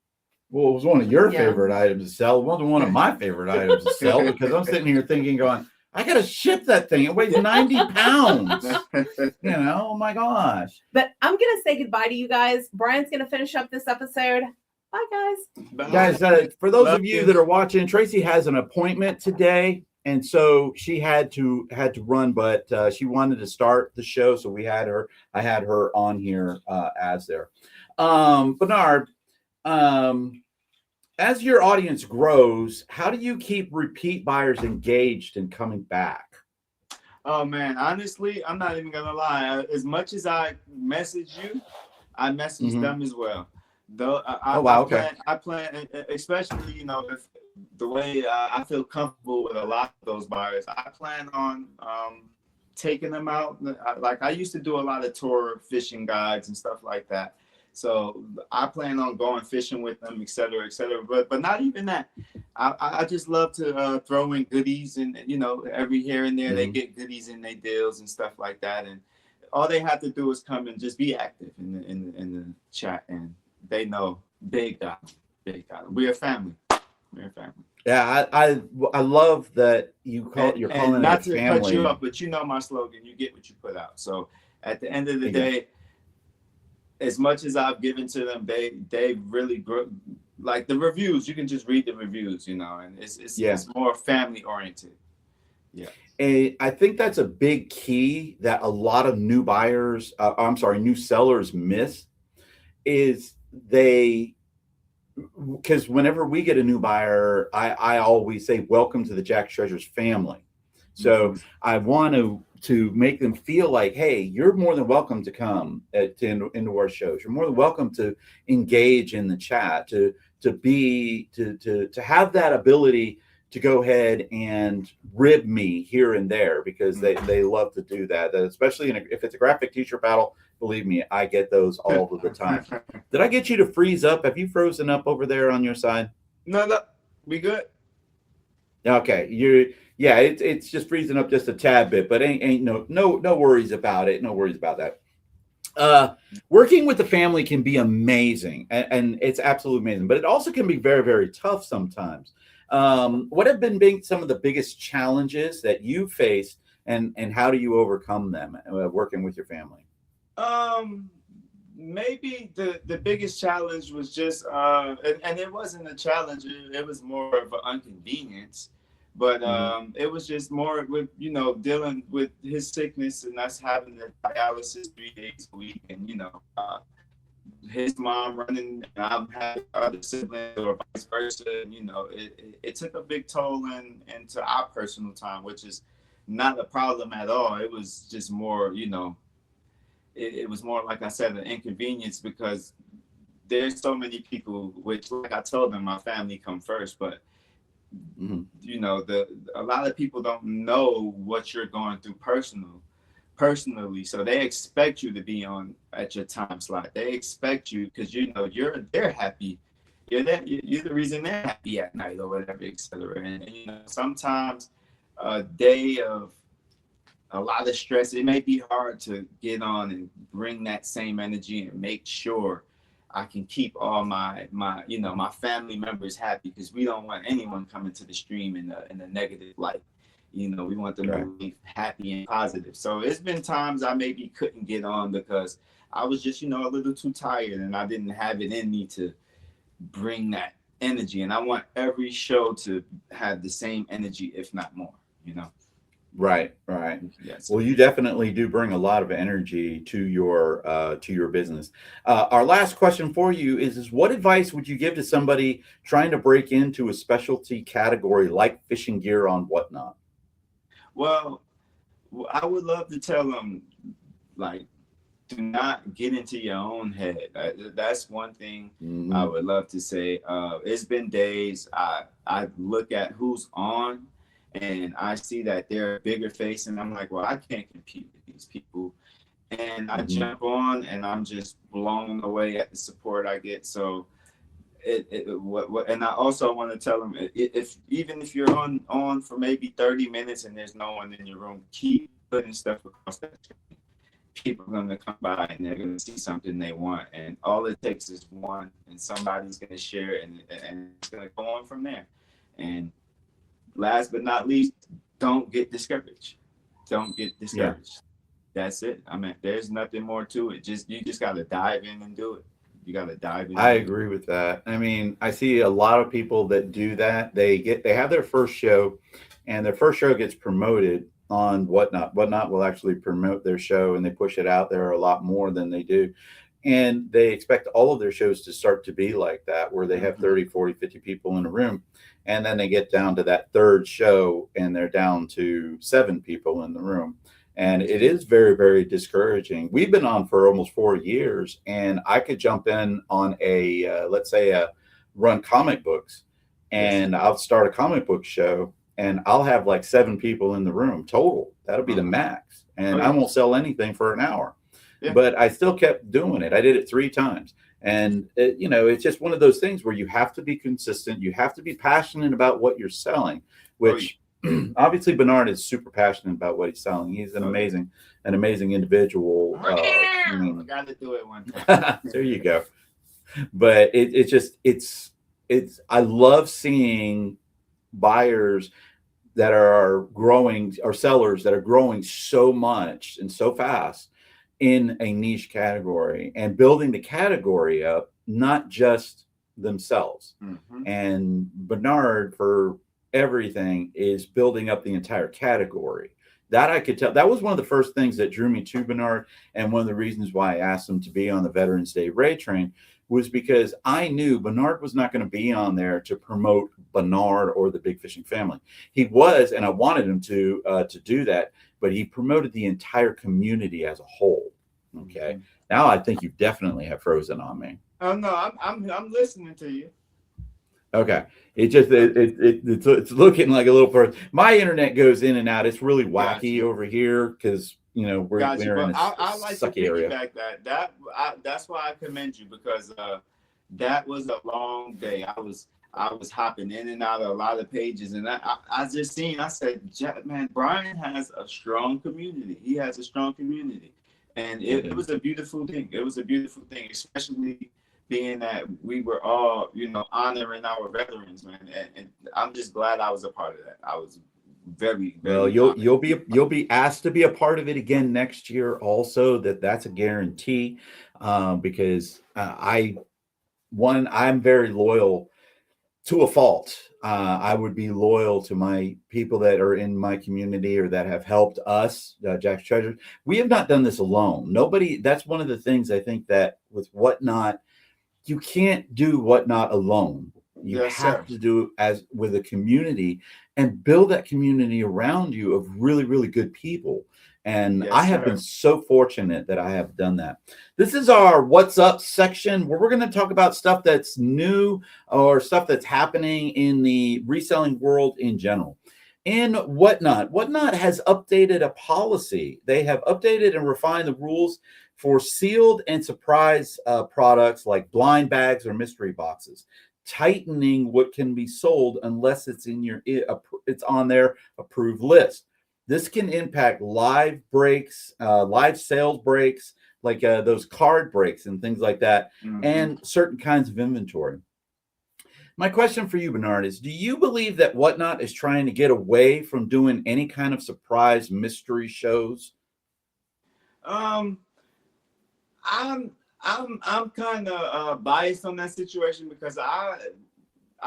B: Well, it was one of your favorite items to sell. It wasn't one of my favorite items to sell, because I'm sitting here thinking, going, I got to ship that thing. It weighs 90 pounds. Oh my gosh.
A: But I'm going to say goodbye to you guys. Brian's going to finish up this episode. Bye, guys.
C: Bye.
B: Guys, for those of you that are watching, Tracy has an appointment today. And so she had to run, but she wanted to start the show. So I had her on here as there. Benard, as your audience grows, how do you keep repeat buyers engaged and coming back?
C: Oh man, honestly, I'm not even gonna lie. As much as I message you, I message them as well. Though I plan, especially if the way I feel comfortable with a lot of those buyers. I plan on taking them out. Like I used to do a lot of tour fishing guides and stuff like that. So I plan on going fishing with them, et cetera, et cetera. But not even that. I just love to throw in goodies, and every here and there they get goodies in their deals and stuff like that. And all they have to do is come and just be active in the chat, and they know big got 'em, big got 'em. We're a family. We're a family.
B: Yeah, I love that you're calling it a family.
C: Not to cut you up, but you know my slogan: you get what you put out. So at the end of the day, as much as I've given to them, they really grow. Like the reviews, you can just read the reviews, and it's more family oriented. Yeah.
B: And I think that's a big key that a lot of new buyers, new sellers miss, is because whenever we get a new buyer, I always say, welcome to the Jack's Treasures family. So I want to make them feel like, hey, you're more than welcome to come into our shows. You're more than welcome to engage in the chat, to have that ability to go ahead and rib me here and there, because they love to do that, especially if it's a graphic t-shirt battle. Believe me, I get those all of the time. Did I get you to freeze up? Have you frozen up over there on your side?
C: No, we good.
B: Okay, it's just freezing up just a tad bit, but ain't no worries about it. No worries about that. Working with the family can be amazing, and it's absolutely amazing, but it also can be very, very tough sometimes. What have been some of the biggest challenges that you faced, and how do you overcome them working with your family?
C: Maybe the biggest challenge was just and it wasn't a challenge, it was more of an inconvenience, but it was just more with dealing with his sickness and us having the dialysis 3 days a week, and his mom running, and I'm having other siblings or vice versa, and it took a big toll into our personal time, which is not a problem at all. It was just more, it was more, like I said, an inconvenience, because there's so many people, which, like I told them, my family come first, but a lot of people don't know what you're going through personally, so they expect you to be on at your time slot. They expect you because they're happy. You're the reason they're happy at night or whatever, etc. And sometimes a day of a lot of stress, it may be hard to get on and bring that same energy and make sure I can keep all my family members happy, because we don't want anyone coming to the stream in a negative light. We want them to be happy and positive. So it's been times I maybe couldn't get on because I was just, a little too tired, and I didn't have it in me to bring that energy. And I want every show to have the same energy, if not more,
B: Right.
C: Yes.
B: Well, you definitely do bring a lot of energy to your business. Our last question for you is what advice would you give to somebody trying to break into a specialty category like fishing gear on Whatnot?
C: Well, I would love to tell them, do not get into your own head. That's one thing I would love to say. It's been days I look at who's on, and I see that they're a bigger face, and I'm like, well, I can't compete with these people. And I jump on, and I'm just blown away at the support I get. So and I also want to tell them, even if you're on for maybe 30 minutes and there's no one in your room, keep putting stuff across that screen. People are going to come by, and they're going to see something they want, and all it takes is one, and somebody's going to share it, and it's going to go on from there. And last but not least, don't get discouraged. Yeah. That's it. I mean, there's nothing more to it. You just got to dive in and do it. You got to dive in.
B: I agree with that. I mean, I see a lot of people that do that. They have their first show, and their first show gets promoted on Whatnot. Whatnot will actually promote their show, and they push it out there a lot more than they do. And they expect all of their shows to start to be like that, where they have 30, 40, 50 people in a room. And then they get down to that third show, and they're down to 7 people in the room. And it is very, very discouraging. We've been on for almost 4 years, and I could jump in on let's say run comic books, and I'll start a comic book show, and I'll have like 7 people in the room total. That'll be the max. And I won't sell anything for an hour. Yeah. But I still kept doing it. I did it 3 times. And it's just one of those things where you have to be consistent. You have to be passionate about what you're selling, which obviously Benard is super passionate about what he's selling. He's an amazing individual.
C: I gotta do it one time.
B: There you go. But it's I love seeing buyers that are growing, or sellers that are growing so much and so fast in a niche category, and building the category up, not just themselves. And Benard, for everything, is building up the entire category. That I could tell. That was one of the first things that drew me to Benard, and one of the reasons why I asked him to be on the Veterans Day Raid Train was because I knew Benard was not going to be on there to promote Benard or the Big Fishing Family. He was, and I wanted him to do that, but he promoted the entire community as a whole. Okay. Now I think you definitely have frozen on me.
C: Oh no, I'm listening to you.
B: Okay. It's looking like a little person. My internet goes in and out. It's really wacky over here because we're in a
C: I like
B: sucky
C: to
B: area.
C: Piggyback that's why I commend you, because that was a long day. I was hopping in and out of a lot of pages, and I just seen. I said, man, Brian has a strong community. He has a strong community, and it was a beautiful thing. It was a beautiful thing, especially being that we were all, honoring our veterans, man. And I'm just glad I was a part of that. I was very, very
B: well. You'll be asked to be a part of it again next year. Also, that's a guarantee, because I'm very loyal to a fault. I would be loyal to my people that are in my community or that have helped us, Jack's Treasure. We have not done this alone. Nobody. That's one of the things I think that with Whatnot, you can't do Whatnot alone. You have to do as with a community and build that community around you of really, really good people. And I have been so fortunate that I have done that. This is our What's Up section, where we're going to talk about stuff that's new or stuff that's happening in the reselling world in general. In Whatnot has updated a policy. They have updated and refined the rules for sealed and surprise products like blind bags or mystery boxes, tightening what can be sold unless it's on their approved list. This can impact live breaks, live sales breaks, like those card breaks and things like that, and certain kinds of inventory. My question for you, Benard, is: do you believe that Whatnot is trying to get away from doing any kind of surprise mystery shows?
C: I'm kind of biased on that situation, because I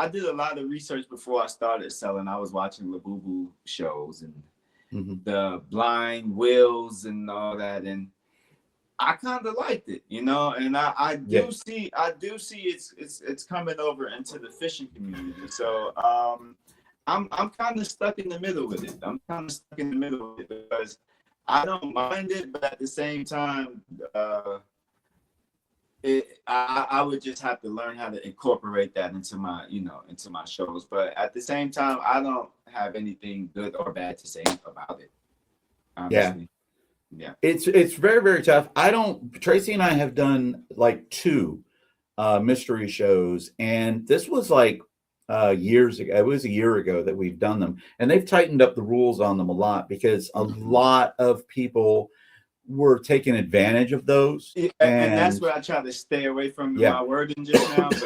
C: did a lot of research before I started selling. I was watching Labubu shows and the blind wills and all that, and I kind of liked it, and I do see it's coming over into the fishing community. So I'm kind of stuck in the middle with it. Because I don't mind it, but at the same time, I would just have to learn how to incorporate that into my shows. But at the same time, I don't have anything good or bad to say about it. Honestly. Yeah.
B: It's very, very tough. Tracy and I have done like 2 mystery shows, and this was like years ago. It was a year ago that we've done them, and they've tightened up the rules on them a lot, because a lot of people were taking advantage of those.
C: And that's what I try to stay away from in my wording just now. But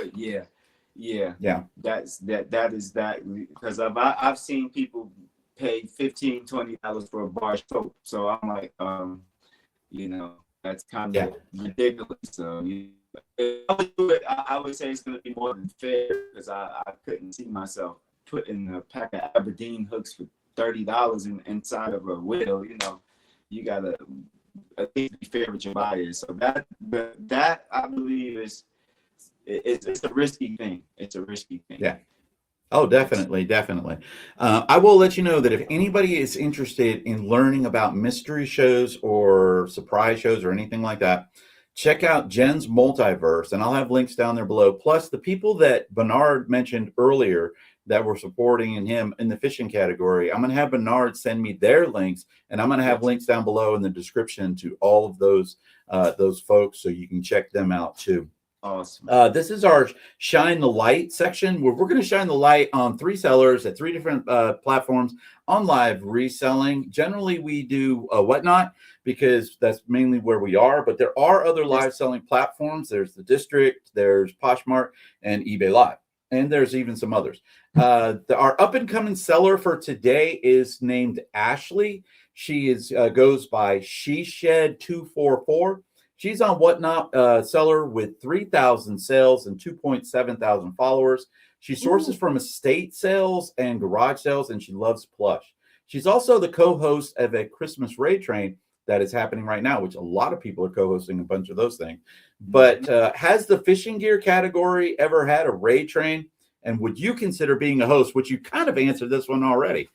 C: that is because I've seen people pay $15-$20 for a bar soap. So I'm like, that's kind of ridiculous. So I would say it's going to be more than fair, because I couldn't see myself putting a pack of Aberdeen hooks for $30 inside of a wheel. You gotta at least be fair with your buyers. So that I believe it's a risky thing. It's a risky thing.
B: Yeah. Oh, definitely. I will let you know that if anybody is interested in learning about mystery shows or surprise shows or anything like that, check out Jen's Multiverse, and I'll have links down there below. Plus, the people that Benard mentioned earlier that were supporting him in the fishing category, I'm going to have Benard send me their links, and I'm going to have links down below in the description to all of those folks, so you can check them out too.
C: Awesome.
B: This is our shine the light section where we're going to shine the light on 3 sellers at 3 different platforms on live reselling. Generally, we do Whatnot because that's mainly where we are, but there are other live selling platforms. There's the District, there's Poshmark, and eBay Live, and there's even some others. Our up and coming seller for today is named Ashley. She goes by SheShed244. She's on Whatnot seller with 3,000 sales and 2.7 thousand followers. She sources from estate sales and garage sales, and she loves plush. She's also the co-host of a Christmas raid train that is happening right now, which a lot of people are co-hosting a bunch of those things. But has the fishing gear category ever had a raid train? And would you consider being a host? Which you kind of answered this one already.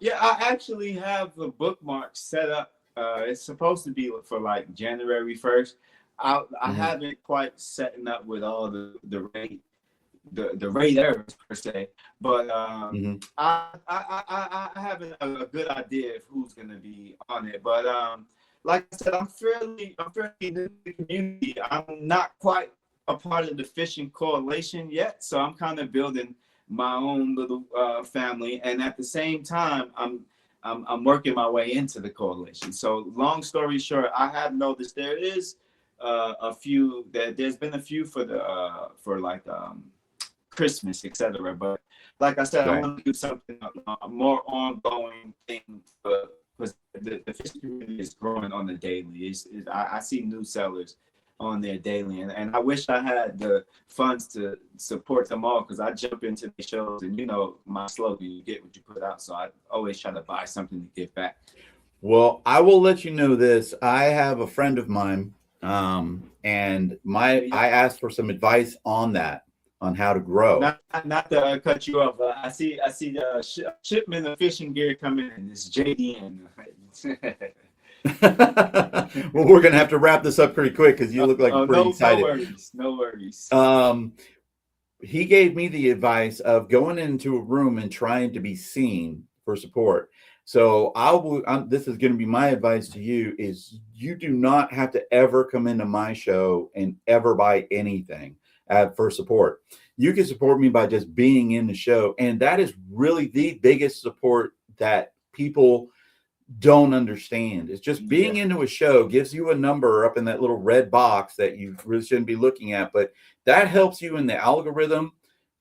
C: Yeah, I actually have the bookmark set up. It's supposed to be for like January 1st. I haven't quite setting up with all the raiders per se, but I have a good idea of who's gonna be on it. But like I said, I'm fairly new to the community. I'm not quite a part of the fishing coalition yet, so I'm kind of building my own little family, and at the same time, I'm working my way into the coalition. So long story short, I have noticed there is there's been a few for like Christmas, etc. But like I said, I want to do something more ongoing thing because the fishing community is growing on the daily. I see new sellers on there daily, and I wish I had the funds to support them all, because I jump into the shows and my slogan, you get what you put out, so I always try to buy something to give back.
B: Well, I will let you know this. I have a friend of mine, and I asked for some advice on how to grow.
C: Not to cut you off, I see the shipment of fishing gear coming in. It's JDN.
B: Well, we're gonna have to wrap this up pretty quick because you look like you're pretty excited.
C: No worries.
B: He gave me the advice of going into a room and trying to be seen for support. So this is going to be my advice to you: is you do not have to ever come into my show and ever buy anything for support. You can support me by just being in the show, and that is really the biggest support that people don't understand. It's just being into a show gives you a number up in that little red box that you really shouldn't be looking at, but that helps you in the algorithm.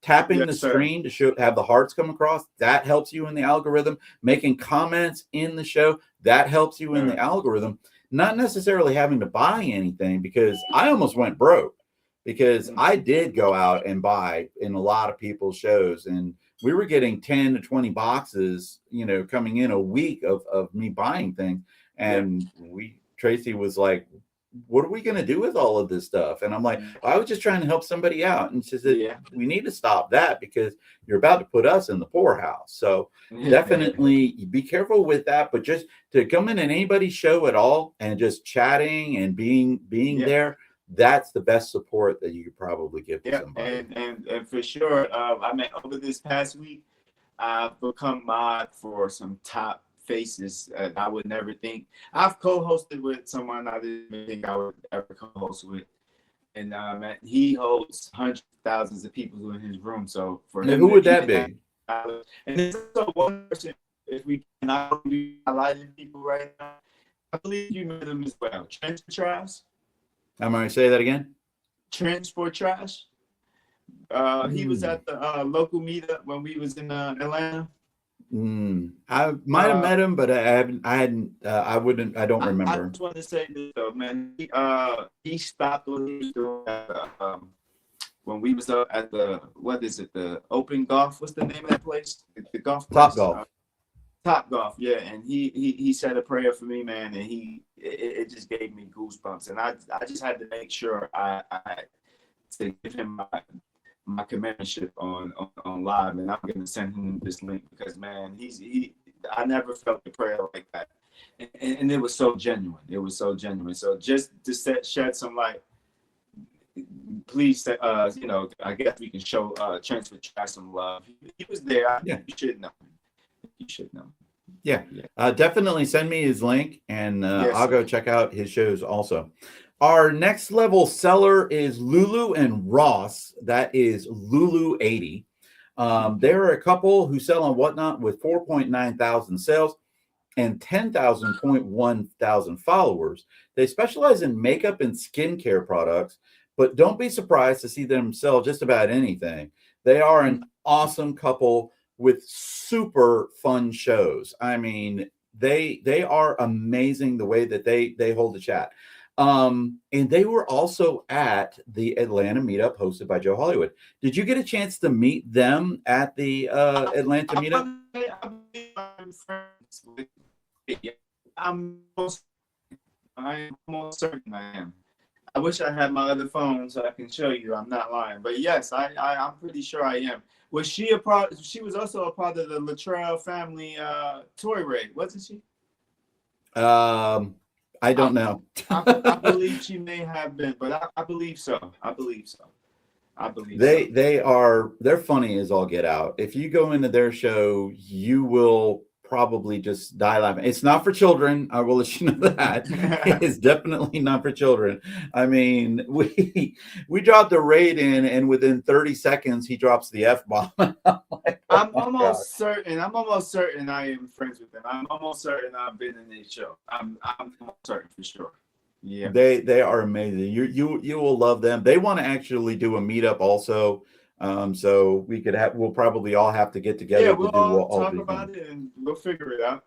B: Tapping the screen to have the hearts come across, that helps you in the algorithm. Making comments in the show, that helps you in the algorithm. Not necessarily having to buy anything, because I almost went broke because I did go out and buy in a lot of people's shows, and we were getting 10 to 20 boxes, coming in a week of me buying things. And Tracy was like, what are we going to do with all of this stuff? And I'm like, I was just trying to help somebody out. And she said, we need to stop that because you're about to put us in the poorhouse. So definitely be careful with that. But just to come in anybody's show at all and just chatting and being there, that's the best support that you could probably give to somebody.
C: And for sure, I mean, over this past week, I've become mod for some top faces I would never think. I've co-hosted with someone I didn't think I would ever co-host with, and he holds hundreds of thousands of people in his room. So for him,
B: who would that be?
C: And there's also one person, if we cannot be highlighting people right now, I believe you met him as well. Trench for Trash.
B: I'm going to say that again.
C: Trench for Trash. He was at the local meetup when we was in Atlanta.
B: I might have met him, but I don't remember.
C: I just want to say this though, man. He stopped what he was doing when we was up at the Open Golf. What's the name of that place? The golf place?
B: Top Golf.
C: Top Golf, yeah. And he said a prayer for me, man, and it just gave me goosebumps. And I just had to make sure I to give him my companionship on live, and I'm gonna send him this link because, man, I never felt a prayer like that, and it was so genuine. So just to shed some light, please, I guess we can show Transfer Trash some love. He was there. You should know. You should know. Yeah.
B: Definitely send me his link, and I'll go check out his shows also. Our next level seller is Lulu and Ross. That is Lulu 80. There are a couple who sell on Whatnot with 4.9 thousand sales and 10,000.1 thousand followers. They specialize in makeup and skincare products, but don't be surprised to see them sell just about anything. They are an awesome couple with super fun shows. I mean, they are amazing the way that they hold the chat. And they were also at the Atlanta meetup hosted by Joe Hollywood. Did you get a chance to meet them at the Atlanta meetup?
C: I'm almost certain I am. I wish I had my other phone so I can show you. I'm not lying, but yes, I'm pretty sure I am. Was she a part? She was also a part of the Latrell family toy raid, wasn't she?
B: I don't know.
C: I believe she may have been, but I believe so. I believe so.
B: They're funny as all get out. If you go into their show, you will probably just die laughing. It's not for children. I will let you know that. It's definitely not for children. I mean, we dropped a raid in, and within 30 seconds, he drops the F-bomb.
C: I'm almost certain I am friends with them. I'm almost certain I've been in their show. I'm almost certain for sure. Yeah.
B: They are amazing. You will love them. They want to actually do a meetup also. So we'll probably all have to get together.
C: Yeah, we'll all talk about it and we'll figure it out.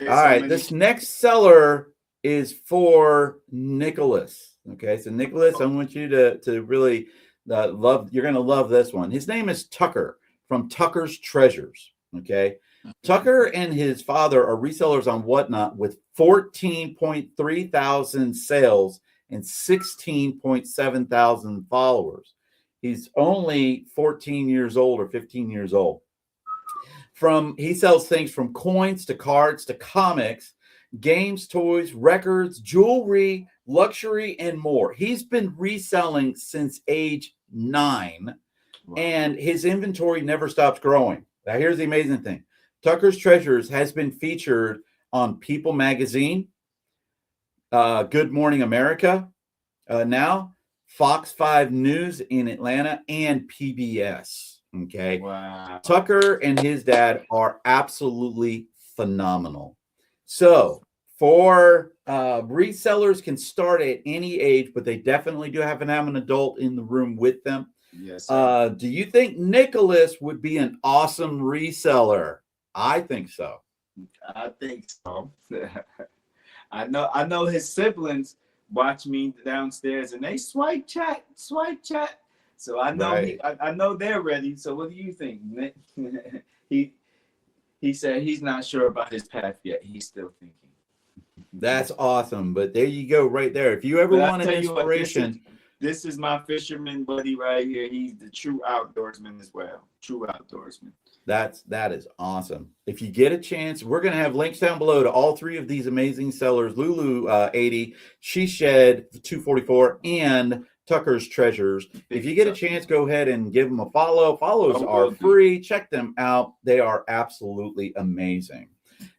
B: All right, this next seller is for Nicholas. Okay, so Nicholas, I want you to really love. You're going to love this one. His name is Tucker from Tucker's Treasures. Okay, Tucker and his father are resellers on Whatnot with 14.3 thousand sales and 16.7 thousand followers. He's only 14 years old or 15 years old. He sells things from coins to cards to comics, games, toys, records, jewelry, luxury, and more. He's been reselling since age 9, and his inventory never stops growing. Now, here's the amazing thing. Tucker's Treasures has been featured on People Magazine, Good Morning America, now Fox 5 News in Atlanta, and PBS. Okay.
C: Wow.
B: Tucker and his dad are absolutely phenomenal. So for resellers can start at any age, but they definitely do have an adult in the room with them.
C: Yes.
B: Do you think Nicholas would be an awesome reseller? I think so.
C: I think so. I know his siblings watch me downstairs and they swipe chat. So I know I know they're ready. So what do you think, Nick? He said he's not sure about his path yet. He's still thinking.
B: That's awesome. But there you go, right there. If you ever want an inspiration,
C: this is my fisherman buddy right here. He's the true outdoorsman as well. True outdoorsman.
B: That is awesome. If you get a chance, we're going to have links down below to all 3 of these amazing sellers: Lulu 80, She Shed 244, and Tucker's Treasures. If you get a chance, go ahead and give them a follow. Follows are free. Check them out. They are absolutely amazing.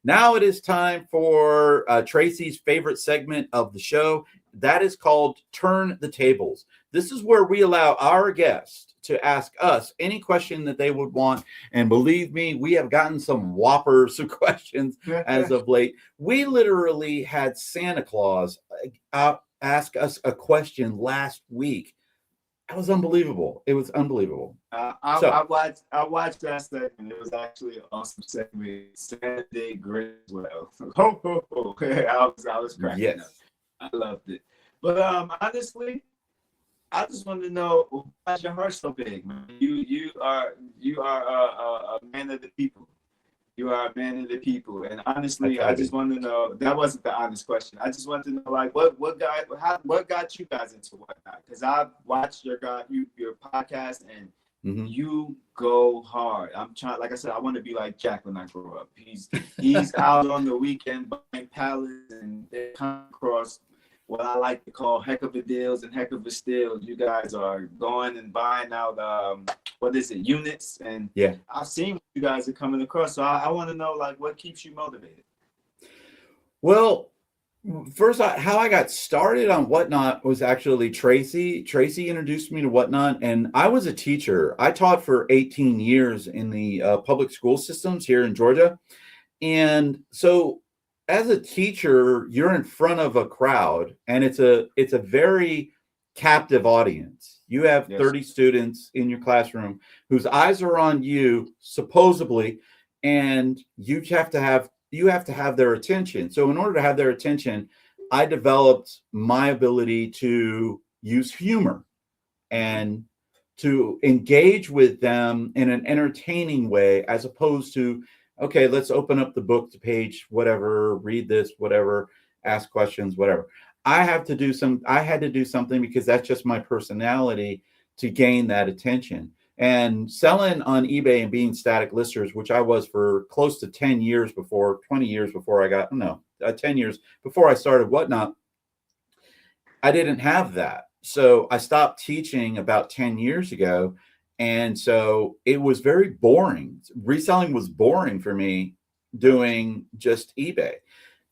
B: Now it is time for Tracy's favorite segment of the show. That is called Turn the Tables. This is where we allow our guests to ask us any question that they would want. And believe me, we have gotten some whoppers of questions as of late. We literally had Santa Claus ask us a question last week. That was unbelievable. It was unbelievable.
C: I watched that segment. It was actually an awesome segment. Santa did great as well. I was cracking up. I loved it. But honestly, I just wanted to know, why's your heart so big, man? You are a man of the people. You are a man of the people. And honestly, I just want to know, that wasn't the honest question. I just wanted to know, like, what got you guys into Whatnot? Because I've watched your podcast and you go hard. I'm trying, like I said, I want to be like Jack when I grow up. He's out on the weekend buying pallets, and they come across what I like to call heck of a deals and heck of a steals. You guys are going and buying out units, and I've seen what you guys are coming across. So I want to know, like, what keeps you motivated?
B: Well, First, how I got started on Whatnot was actually Tracy. Tracy introduced me to Whatnot, and I was a teacher. I taught for 18 years in the public school systems here in Georgia. And so as a teacher, you're in front of a crowd, and it's a very captive audience. You have 30 students in your classroom whose eyes are on you, supposedly, and you have to have their attention. So in order to have their attention, I developed my ability to use humor and to engage with them in an entertaining way, as opposed to, okay, let's open up the book to page whatever, read this, whatever, ask questions, whatever. I had to do something because that's just my personality to gain that attention. And selling on eBay and being static listers, which I was for close to 10 years before, 20 years before 10 years before I started Whatnot, I didn't have that. So I stopped teaching about 10 years ago. And so it was very boring. Reselling was boring for me, doing just eBay.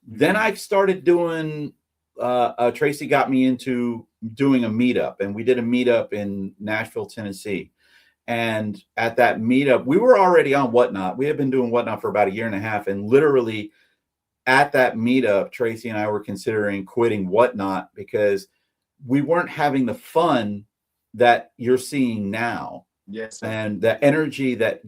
B: Then I started doing, Tracy got me into doing a meetup, and we did a meetup in Nashville, Tennessee. And at that meetup, we were already on Whatnot. We had been doing Whatnot for about a year and a half. And literally at that meetup, Tracy and I were considering quitting Whatnot because we weren't having the fun that you're seeing now.
C: Yes.
B: And the energy that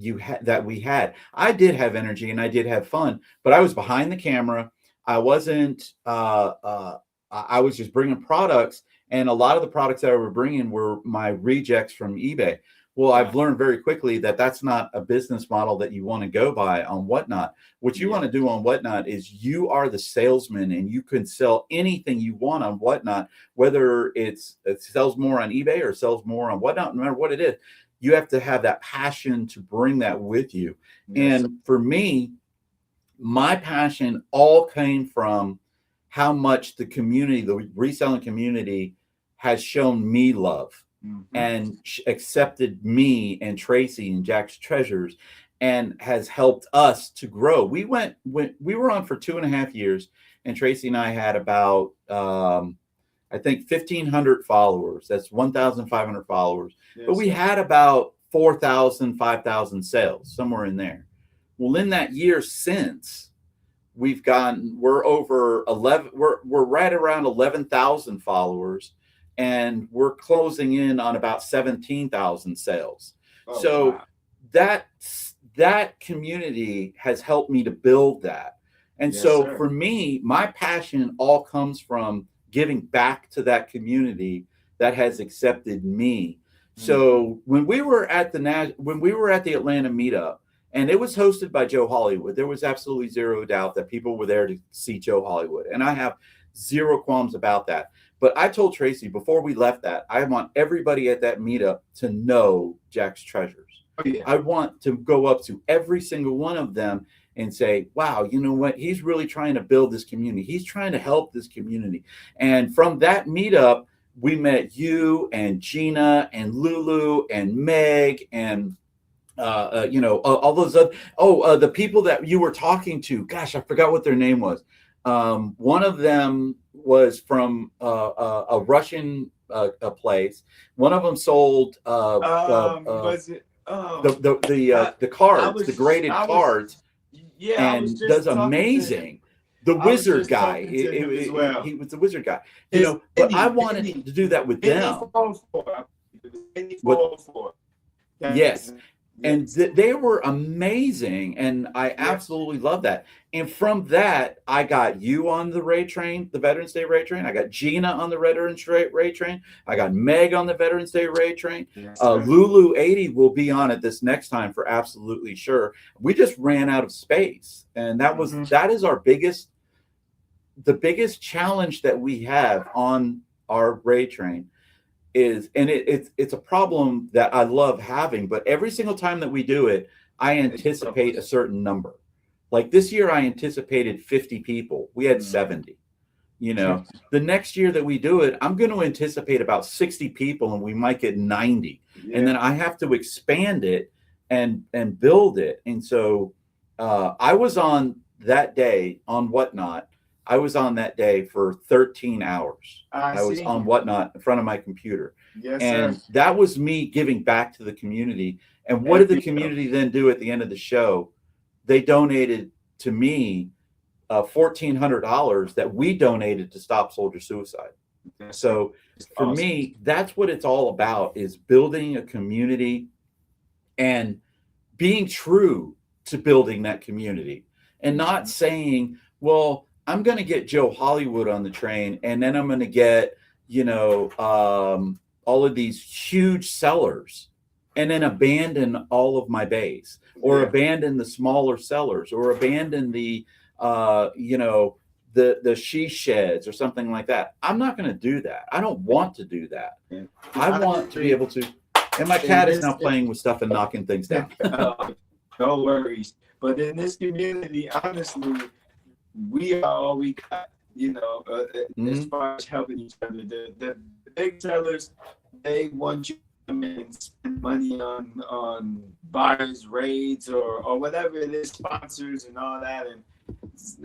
B: we had. I did have energy and I did have fun, but I was behind the camera. I wasn't, I was just bringing products, and a lot of the products that I were bringing were my rejects from eBay. Well, I've learned very quickly that that's not a business model that you want to go by on Whatnot. What you want to do on Whatnot is you are the salesman, and you can sell anything you want on Whatnot, whether it sells more on eBay or sells more on Whatnot, no matter what it is. You have to have that passion to bring that with you. Yes. And for me, my passion all came from how much the community, the reselling community, has shown me love. Mm-hmm. And accepted me and Tracy and Jack's Treasures, and has helped us to grow. We were on for 2.5 years, and Tracy and I had about I think 1,500 followers. That's 1,500 followers. Yes, but we had about 4,000, 5,000 sales, somewhere in there. Well, in that year since, we're over 11. We're right around 11,000 followers. And we're closing in on about 17,000 sales. Oh, so wow. that community has helped me to build that. And yes, so for me, my passion all comes from giving back to that community that has accepted me. Mm-hmm. So when we were at the Atlanta meetup, and it was hosted by Joe Hollywood, there was absolutely zero doubt that people were there to see Joe Hollywood. And I have zero qualms about that. But I told Tracy before we left that I want everybody at that meetup to know Jack's Treasures. Oh, yeah. I want to go up to every single one of them and say, wow, you know what? He's really trying to build this community. He's trying to help this community. And from that meetup, we met you and Gina and Lulu and Meg and all those other, the people that you were talking to. Gosh, I forgot what their name was. One of them was from a Russian place. One of them sold the cards, the graded cards. Yeah, and does amazing. The wizard guy. He was the wizard guy. But I wanted to do that with them. Yes. And they were amazing, and I absolutely love that. And from that, I got you on the Ray Train, the Veterans Day Ray Train. I got Gina on the Veterans Day Ray Train. I got Meg on the Veterans Day Ray Train. Yes, Lulu 80 will be on it this next time for absolutely sure. We just ran out of space, and that is the biggest challenge that we have on our Ray Train. It's a problem that I love having, but every single time that we do it, I anticipate a certain number. Like this year, I anticipated 50 people. We had 70. The next year that we do it, I'm going to anticipate about 60 people, and we might get 90. Yeah. And then I have to expand it and build it. And so I was on that day on Whatnot. I was on that day for 13 hours. I was
C: see.
B: on Whatnot in front of my computer.
C: Yes,
B: And
C: sir.
B: that was me giving back to the community. And what did the community then do at the end of the show? They donated to me $1,400 that we donated to stop soldier suicide. So for me, that's what it's all about, is building a community and being true to building that community, and not saying, well, I'm going to get Joe Hollywood on the train, and then I'm going to get, all of these huge sellers, and then abandon all of my base, or abandon the smaller sellers, or abandon the she sheds or something like that. I'm not going to do that. I don't want to do that. I want to be able to. And my cat is now playing with stuff and knocking things down.
C: No worries. But in this community, honestly, we are all we got, as far as helping each other. The big sellers, they want you to come in and spend money on buyers, raids, or whatever it is, sponsors and all that. And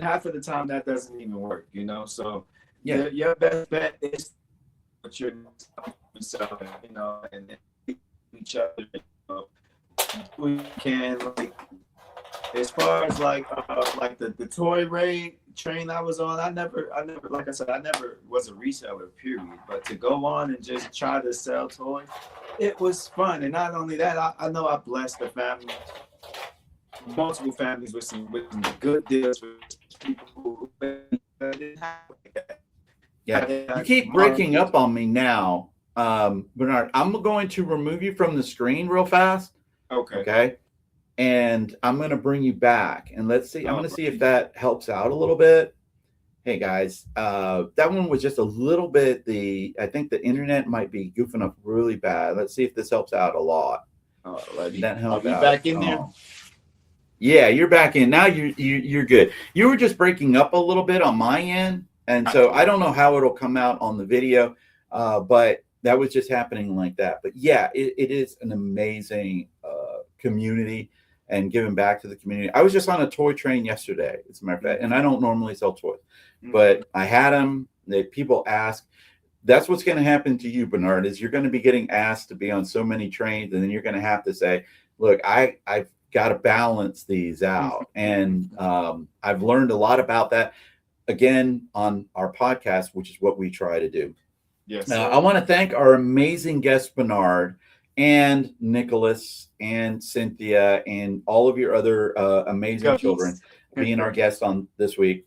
C: half of the time that doesn't even work, So your best bet is what you're selling, and each other. We can, like, as far as like the toy raid train I was on, I never, like I said, I never was a reseller, period. But to go on and just try to sell toys, it was fun. And not only that, I know I blessed the family, multiple families with some good deals for people who didn't have that.
B: Yeah, you keep breaking up on me now, Benard. I'm going to remove you from the screen real fast. Okay. And I'm going to bring you back, and let's see. I'm going to see if that helps out a little bit. Hey guys, that one was just a little bit. I think the internet might be goofing up really bad. Let's see if this helps out a lot. That help out.
C: Back in there.
B: Yeah, you're back in now. You're good. You were just breaking up a little bit on my end, and so I don't know how it'll come out on the video, but that was just happening like that. But yeah, it is an amazing community and giving back to the community. I was just on a toy train yesterday, as a matter of fact, and I don't normally sell toys, but I had them. People ask. That's what's going to happen to you, Benard, is you're going to be getting asked to be on so many trains, and then you're going to have to say, look, I've got to balance these out. And I've learned a lot about that, again, on our podcast, which is what we try to do.
C: Yes.
B: I want to thank our amazing guest, Benard, and Nicholas and Cynthia and all of your other amazing children being our guests on this week.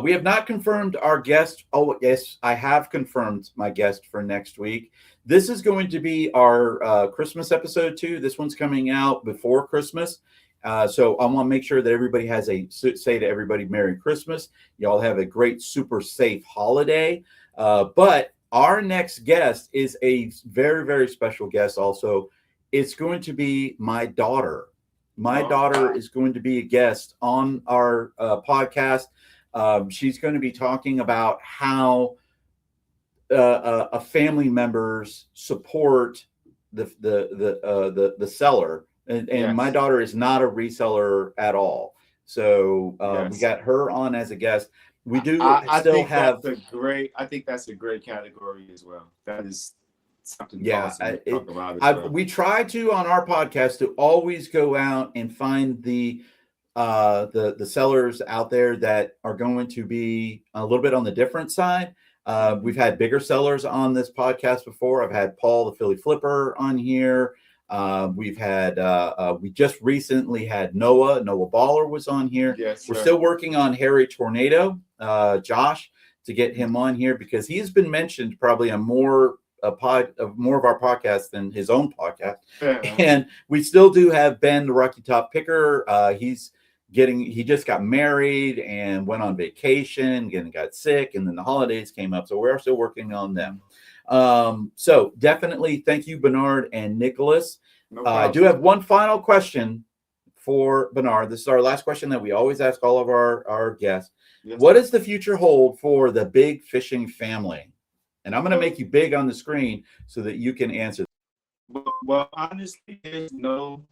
B: We have not confirmed our guest. Oh, yes, I have confirmed my guest for next week. This is going to be our Christmas episode too. This one's coming out before Christmas. So I want to make sure that everybody has say to everybody, Merry Christmas. Y'all have a great, super safe holiday. But our next guest is a very, very special guest also. It's going to be my daughter. My daughter is going to be a guest on our podcast. She's going to be talking about how a family members support the seller, and my daughter is not a reseller at all. So we got her on as a guest. We do still have.
C: I think that's a great category as well. That is something awesome to talk about as well.
B: We try to on our podcast to always go out and find the sellers out there that are going to be a little bit on the different side. We've had bigger sellers on this podcast before. I've had Paul the Philly Flipper on here. We've had we just recently had Noah Baller was on here.
C: Yes,
B: we're still working on Harry Tornado, Josh, to get him on here because he's been mentioned probably on more of our podcasts than his own podcast. And we still do have Ben the Rocky Top Picker. He just got married and went on vacation and got sick, and then the holidays came up, so we're still working on them. So definitely thank you, Benard and Nicholas. I do have one final question for Benard. This is our last question that we always ask all of our guests. Yes. What does the future hold for the Big Fishing family? And I'm going to make you big on the screen so that you can answer.
C: Well, honestly, there's no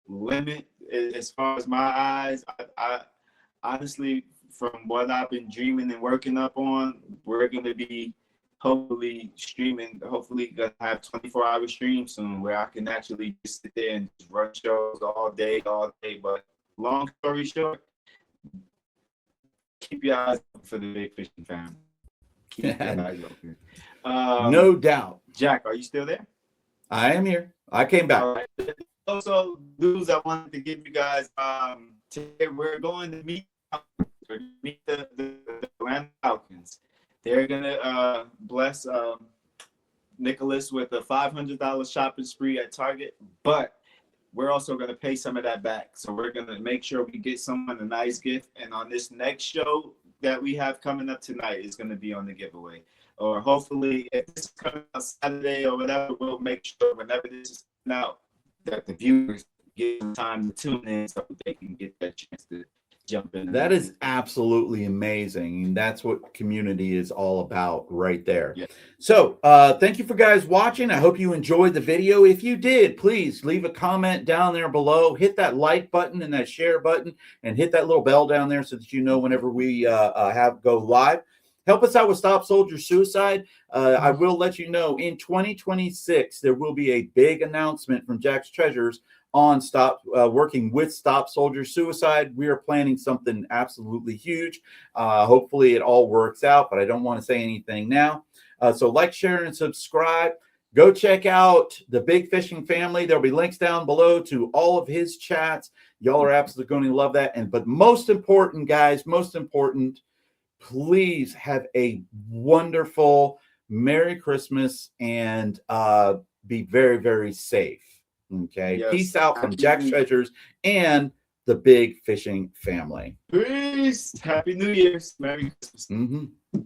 C: limit as far as my eyes. I honestly, from what I've been dreaming and working up on, we're gonna be hopefully streaming. Hopefully, gonna have 24-hour streams soon, where I can actually just sit there and just run shows all day. But long story short, keep your eyes open for the Big Fishing Family. Keep your eyes open.
B: No doubt.
C: Jack, are you still there?
B: I am here. I came back.
C: All right. Also, news I wanted to give you guys. Today we're going to meet the Atlanta Falcons. They're gonna bless Nicholas with a $500 shopping spree at Target, but we're also gonna pay some of that back. So we're gonna make sure we get someone a nice gift. And on this next show that we have coming up tonight is gonna be on the giveaway. Or hopefully, if this is coming out Saturday or whatever, we'll make sure whenever this is coming out that the viewers get some time to tune in so they can get that chance to jump in.
B: That is absolutely amazing. That's what community is all about right there.
C: Yeah.
B: So thank you for guys watching. I hope you enjoyed the video. If you did, please leave a comment down there below. Hit that like button and that share button and hit that little bell down there so that you know whenever we go live. Help us out with Stop Soldier Suicide. I will let you know in 2026, there will be a big announcement from Jack's Treasures on working with Stop Soldier Suicide. We are planning something absolutely huge. Hopefully it all works out, but I don't want to say anything now. So like, share, and subscribe. Go check out the Big Fishing Family. There'll be links down below to all of his chats. Y'all are absolutely going to love that. But most important, guys, please have a wonderful Merry Christmas and be very, very safe. Okay.
C: Yes.
B: Peace out from Jack's Treasures and the Big Fishing Family.
C: Peace. Happy New Year's. Merry Christmas.
B: Mm-hmm.